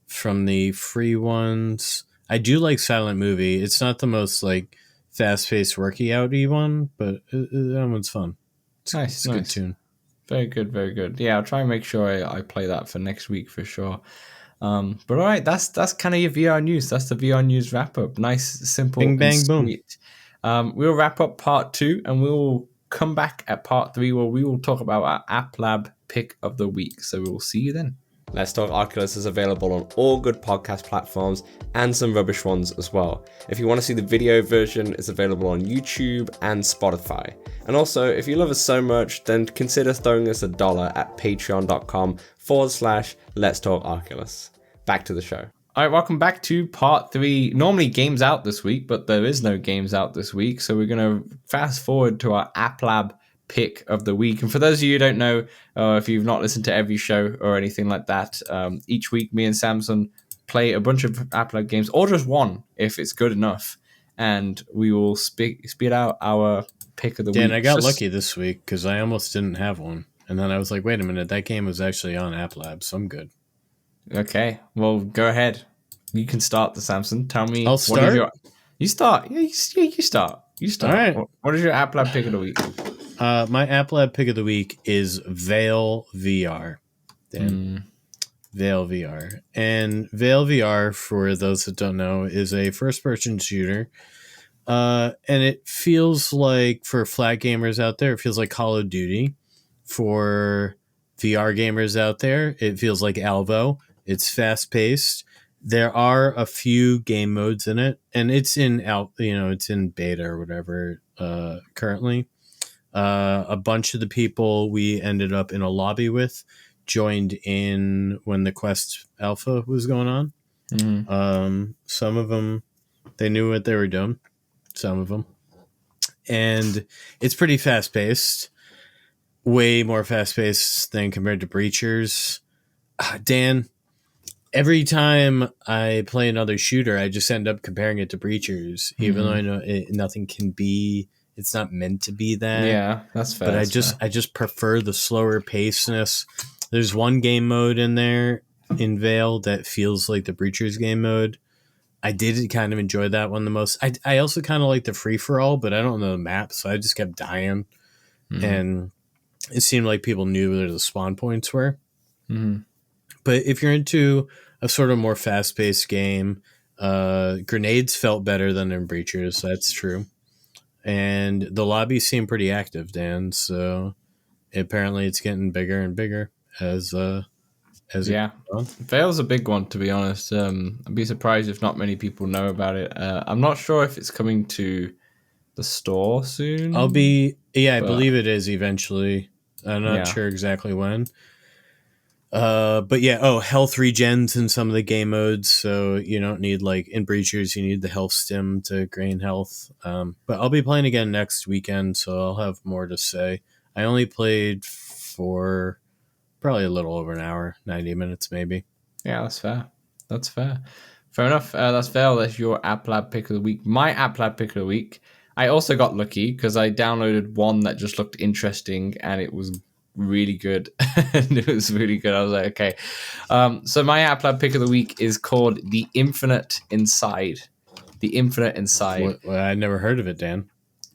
from the free ones, I do like Silent Movie. It's not the most like fast-paced worky-outy one, but that one's fun. It's a good tune. Very good, very good. Yeah, I'll try and make sure I play that for next week for sure. But all right, that's kind of your VR news. That's the VR news wrap up. Nice, simple, bing, bang, sweet. Boom. We'll wrap up part 2, and we'll come back at part 3 where we will talk about our App Lab pick of the week. So we'll see you then. Let's Talk Oculus is available on all good podcast platforms and some rubbish ones as well. If you want to see the video version, it's available on YouTube and Spotify. And also, if you love us so much, then consider throwing us $1 at patreon.com/Let's Talk Oculus. Back to the show. All right, welcome back to part 3. Normally games out this week, but there is no games out this week. So we're going to fast forward to our App Lab pick of the week. And for those of you who don't know, if you've not listened to every show or anything like that, each week me and Samson play a bunch of App Lab games, or just one if it's good enough, and we will spit out our pick of the week. Dan, I got lucky this week because I almost didn't have one, and then I was like, wait a minute, that game was actually on App Lab, so I'm good. Okay, well, go ahead. You can start the Samson. Tell me. I'll start. You start. Yeah, you start. You start. All right. What is your App Lab pick of the week? My App Lab pick of the week is Veil VR. Veil VR. And Veil VR, for those that don't know, is a first-person shooter. And it feels like, for flat gamers out there, it feels like Call of Duty. For VR gamers out there, it feels like Alvo. It's fast-paced. There are a few game modes in it, and it's in beta or whatever currently. A bunch of the people we ended up in a lobby with joined in when the Quest Alpha was going on. Mm-hmm. Some of them, they knew what they were doing. Some of them. And it's pretty fast-paced. Way more fast-paced than compared to Breachers. Dan, every time I play another shooter, I just end up comparing it to Breachers, even though I know nothing can be... It's not meant to be that. Yeah, that's fair. But I just prefer the slower paceness. There's one game mode in there in Veil that feels like the Breachers game mode. I did kind of enjoy that one the most. I also kind of like the free-for-all, but I don't know the map, so I just kept dying. Mm-hmm. And it seemed like people knew where the spawn points were. Mm-hmm. But if you're into a sort of more fast-paced game, grenades felt better than in Breachers. That's true. And the lobby seemed pretty active, Dan. So apparently it's getting bigger and bigger as Veil's a big one, to be honest. I'd be surprised if not many people know about it. I'm not sure if it's coming to the store soon. I believe it is eventually. I'm not sure exactly when. But yeah, health regens in some of the game modes, so you don't need, like in Breachers, you need the health stim to gain health. But I'll be playing again next weekend, so I'll have more to say. I only played for probably a little over an hour, 90 minutes maybe. Yeah, that's fair. Fair enough. That's Veil. That's your App Lab pick of the week. My App Lab pick of the week, I also got lucky because I downloaded one that just looked interesting and it was really good. It was really good. I was like, okay. So my App Lab pick of the week is called The Infinite Inside. The Infinite Inside. Well, I never heard of it, Dan.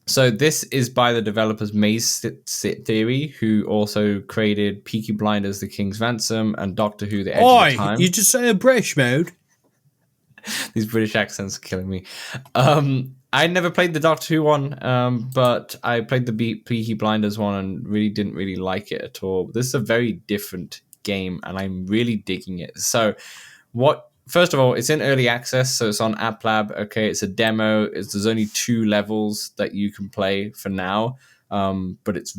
So this is by the developers Maze Theory, who also created Peaky Blinders, The King's Ransom, and Doctor Who, The Edge of the Time. You just say a British mode. These British accents are killing me. I never played the Doctor Who one, but I played the Peaky Blinders one and really didn't really like it at all. This is a very different game, and I'm really digging it. So first of all, it's in early access, so it's on App Lab. Okay, it's a demo. There's only 2 levels that you can play for now, but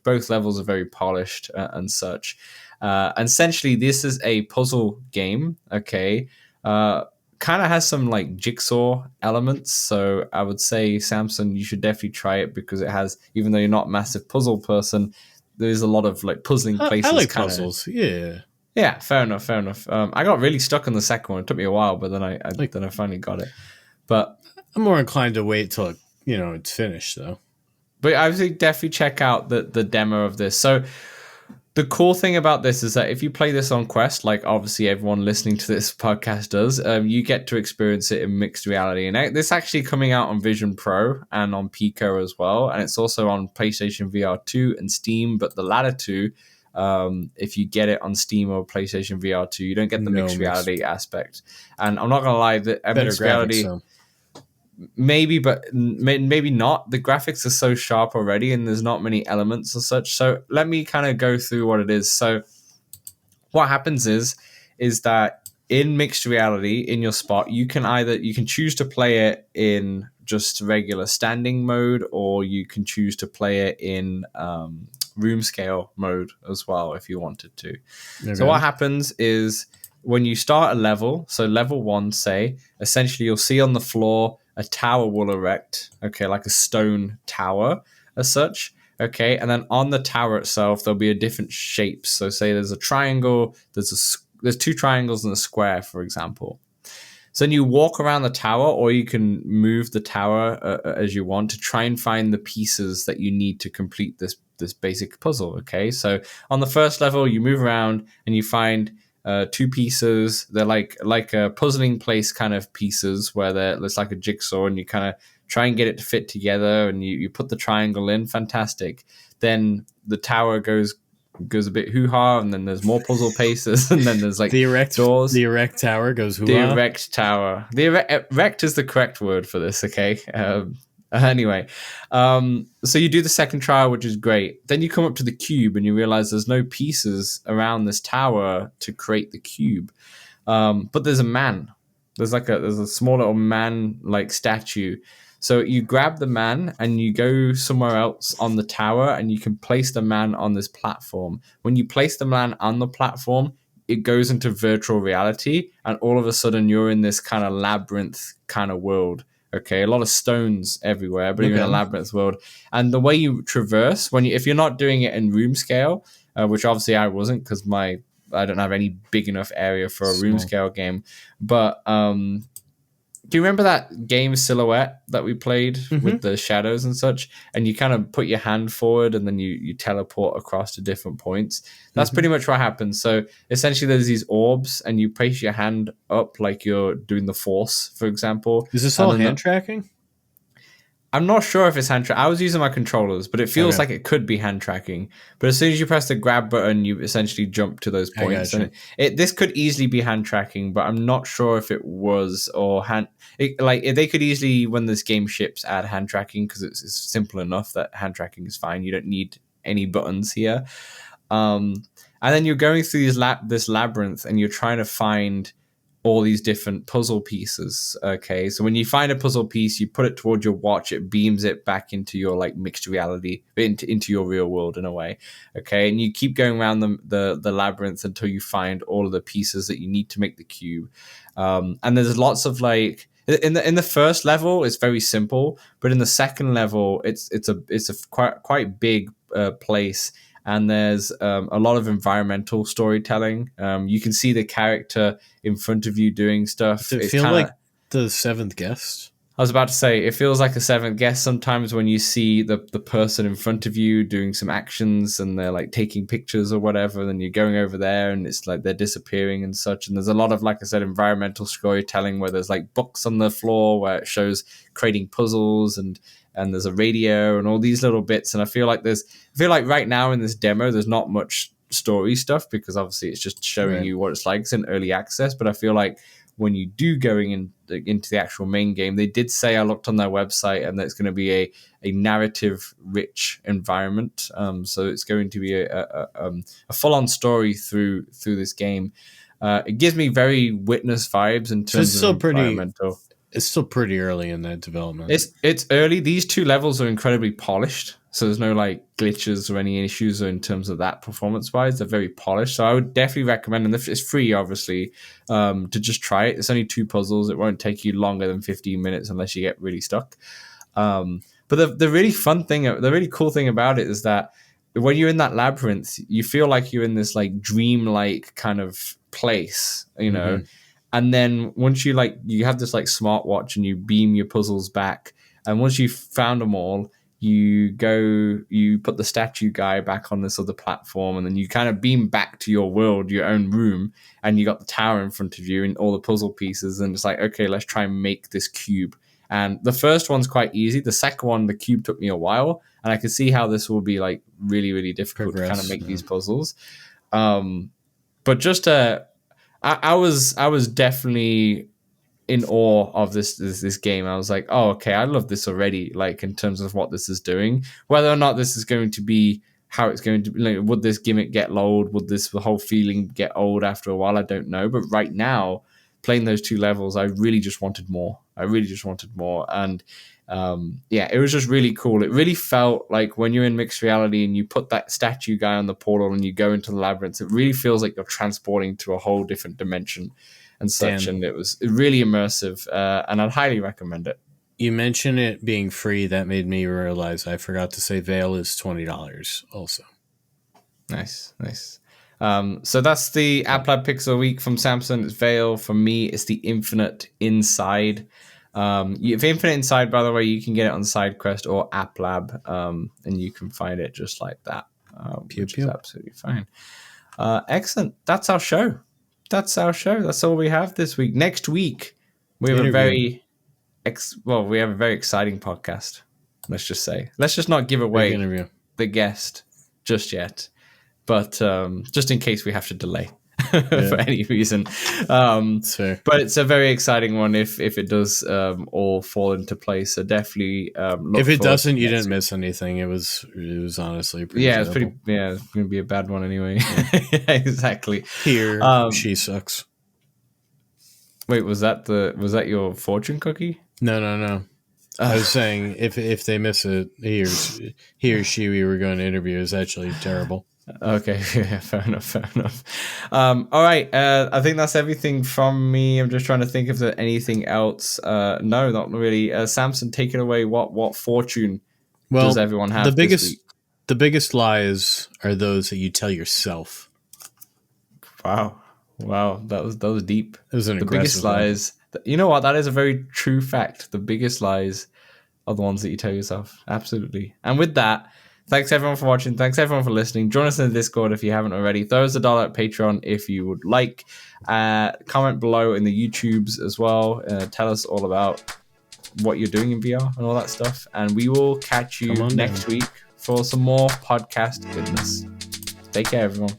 both levels are very polished and such. And essentially, this is a puzzle game. Okay, kind of has some like jigsaw elements. So I would say, Samson, you should definitely try it because it has, even though you're not a massive puzzle person, there is a lot of like puzzling places. I like puzzles. Yeah. Yeah, fair enough. I got really stuck on the second one. It took me a while, but then I finally got it. But I'm more inclined to wait till it's finished, though. But I would definitely check out the demo of this. So the cool thing about this is that if you play this on Quest, like obviously everyone listening to this podcast does, you get to experience it in mixed reality. And this actually coming out on Vision Pro and on Pico as well. And it's also on PlayStation VR 2 and Steam, but the latter two, if you get it on Steam or PlayStation VR 2, you don't get the mixed reality aspect. And I'm not going to lie, the mixed reality... Maybe, but maybe not. The graphics are so sharp already and there's not many elements or such. So let me kind of go through what it is. So what happens is that in mixed reality, in your spot, you can choose to play it in just regular standing mode, or you can choose to play it in room scale mode as well if you wanted to. Okay. So what happens is when you start a level, so level 1, say, essentially you'll see on the floor a tower will erect, okay, like a stone tower as such. Okay, and then on the tower itself, there'll be a different shapes. So say there's a triangle, there's 2 triangles and a square, for example. So then you walk around the tower, or you can move the tower as you want to try and find the pieces that you need to complete this basic puzzle. Okay, so on the first level, you move around and you find 2 pieces. They're like a puzzling place kind of pieces where there's like a jigsaw, and you kind of try and get it to fit together, and you put the triangle in. Fantastic. Then the tower goes a bit hoo-ha, and then there's more puzzle pieces, and then there's like the erect doors. The erect tower goes hoo-ha? The erect tower. The erect is the correct word for this, okay? Anyway, so you do the second trial, which is great. Then you come up to the cube, and you realize there's no pieces around this tower to create the cube. But there's a man. There's a small little man like statue. So you grab the man and you go somewhere else on the tower, and you can place the man on this platform. When you place the man on the platform, it goes into virtual reality, and all of a sudden you're in this kind of labyrinth kind of world. Okay, a lot of stones everywhere, but you're in a labyrinth world. And the way you traverse, if you're not doing it in room scale, which obviously I wasn't because I don't have any big enough area for a room scale game, but do you remember that game Silhouette that we played with the shadows and such? And you kind of put your hand forward and then you teleport across to different points. That's pretty much what happens. So essentially there's these orbs, and you place your hand up like you're doing the Force, for example. Is this all hand tracking? I'm not sure if it's hand tracking. I was using my controllers, but it feels like it could be hand tracking. But as soon as you press the grab button, you essentially jump to those points. And this could easily be hand tracking, but I'm not sure if it was or hand. They could easily, when this game ships, add hand tracking because it's simple enough that hand tracking is fine. You don't need any buttons here. And then you're going through this labyrinth, and you're trying to find all these different puzzle pieces. Okay, so when you find a puzzle piece, you put it toward your watch, it beams it back into your like mixed reality, into your real world in a way. Okay, and you keep going around the labyrinth until you find all of the pieces that you need to make the cube. And there's lots of like in the first level it's very simple, but in the second level it's a quite big place. And there's a lot of environmental storytelling. You can see the character in front of you doing stuff. Does it feel like the Seventh Guest? I was about to say, it feels like a Seventh Guest sometimes when you see the person in front of you doing some actions, and they're like taking pictures or whatever, and you're going over there and it's like they're disappearing and such. And there's a lot of, like I said, environmental storytelling where there's like books on the floor where it shows creating puzzles, and there's a radio and all these little bits. And I feel like right now in this demo, there's not much story stuff because obviously it's just showing you what it's like. It's in early access, but I feel like when you do into the actual main game, they did say, I looked on their website, and that it's going to be a narrative rich environment. So it's going to be a full-on story through this game. It gives me very Witness vibes in terms of environmental. It's still pretty early in that development. It's early. These 2 levels are incredibly polished, so there's no like glitches or any issues in terms of that performance-wise. They're very polished, so I would definitely recommend, and it's free, obviously, to just try it. It's only 2 puzzles. It won't take you longer than 15 minutes unless you get really stuck. But the really fun thing, the really cool thing about it is that when you're in that labyrinth, you feel like you're in this like dream-like kind of place, you know. And then once you have this like smartwatch, and you beam your puzzles back, and once you've found them all, you put the statue guy back on this other platform, and then you kind of beam back to your world, your own room, and you got the tower in front of you and all the puzzle pieces, and it's like, okay, let's try and make this cube. And the first one's quite easy. The second one, the cube took me a while, and I could see how this will be like really, really difficult to kind of make these puzzles. But just I was definitely in awe of this game. I was like, oh, okay, I love this already, like in terms of what this is doing. Whether or not this is going to be how it's going to be. Like, would this gimmick get old? Would the whole feeling get old after a while? I don't know. But right now, playing those 2 levels, I really just wanted more. And it was just really cool. It really felt like when you're in mixed reality and you put that statue guy on the portal and you go into the labyrinth, it really feels like you're transporting to a whole different dimension and such. Damn. And it was really immersive, and I'd highly recommend it. You mentioned it being free. That made me realize I forgot to say Veil is $20 also. Nice. So that's the App Lab Picks of the Week from Samson. It's Veil. For me, it's the Infinite Inside. If Infinite Inside, by the way, you can get it on SideQuest or App Lab, and you can find it just like that, which is absolutely fine. Excellent. That's our show. That's all we have this week. Next week, we have a very exciting podcast. Let's just say. Let's just not give away the guest just yet, but just in case we have to delay. For any reason, but it's a very exciting one if it does all fall into place. So definitely, if it doesn't, you didn't miss anything. It was honestly pretty it's pretty. Yeah, it's gonna be a bad one anyway. Exactly. Here, she sucks. Wait, was that your fortune cookie? No. I was saying if they miss it, he or she we were going to interview is actually terrible. Okay, yeah, fair enough. All right, I think that's everything from me. I'm just trying to think if there's anything else. No, not really. Samson, take it away. What fortune does everyone have? The biggest lies are those that you tell yourself. Wow, that was deep. It was the biggest lies. You know what? That is a very true fact. The biggest lies are the ones that you tell yourself. Absolutely. And with that, thanks everyone for watching. Thanks everyone for listening. Join us in the Discord if you haven't already. Throw us $1 at Patreon if you would like. Comment below in the YouTubes as well. Tell us all about what you're doing in VR and all that stuff. And we will catch you next week for some more podcast goodness. Take care, everyone.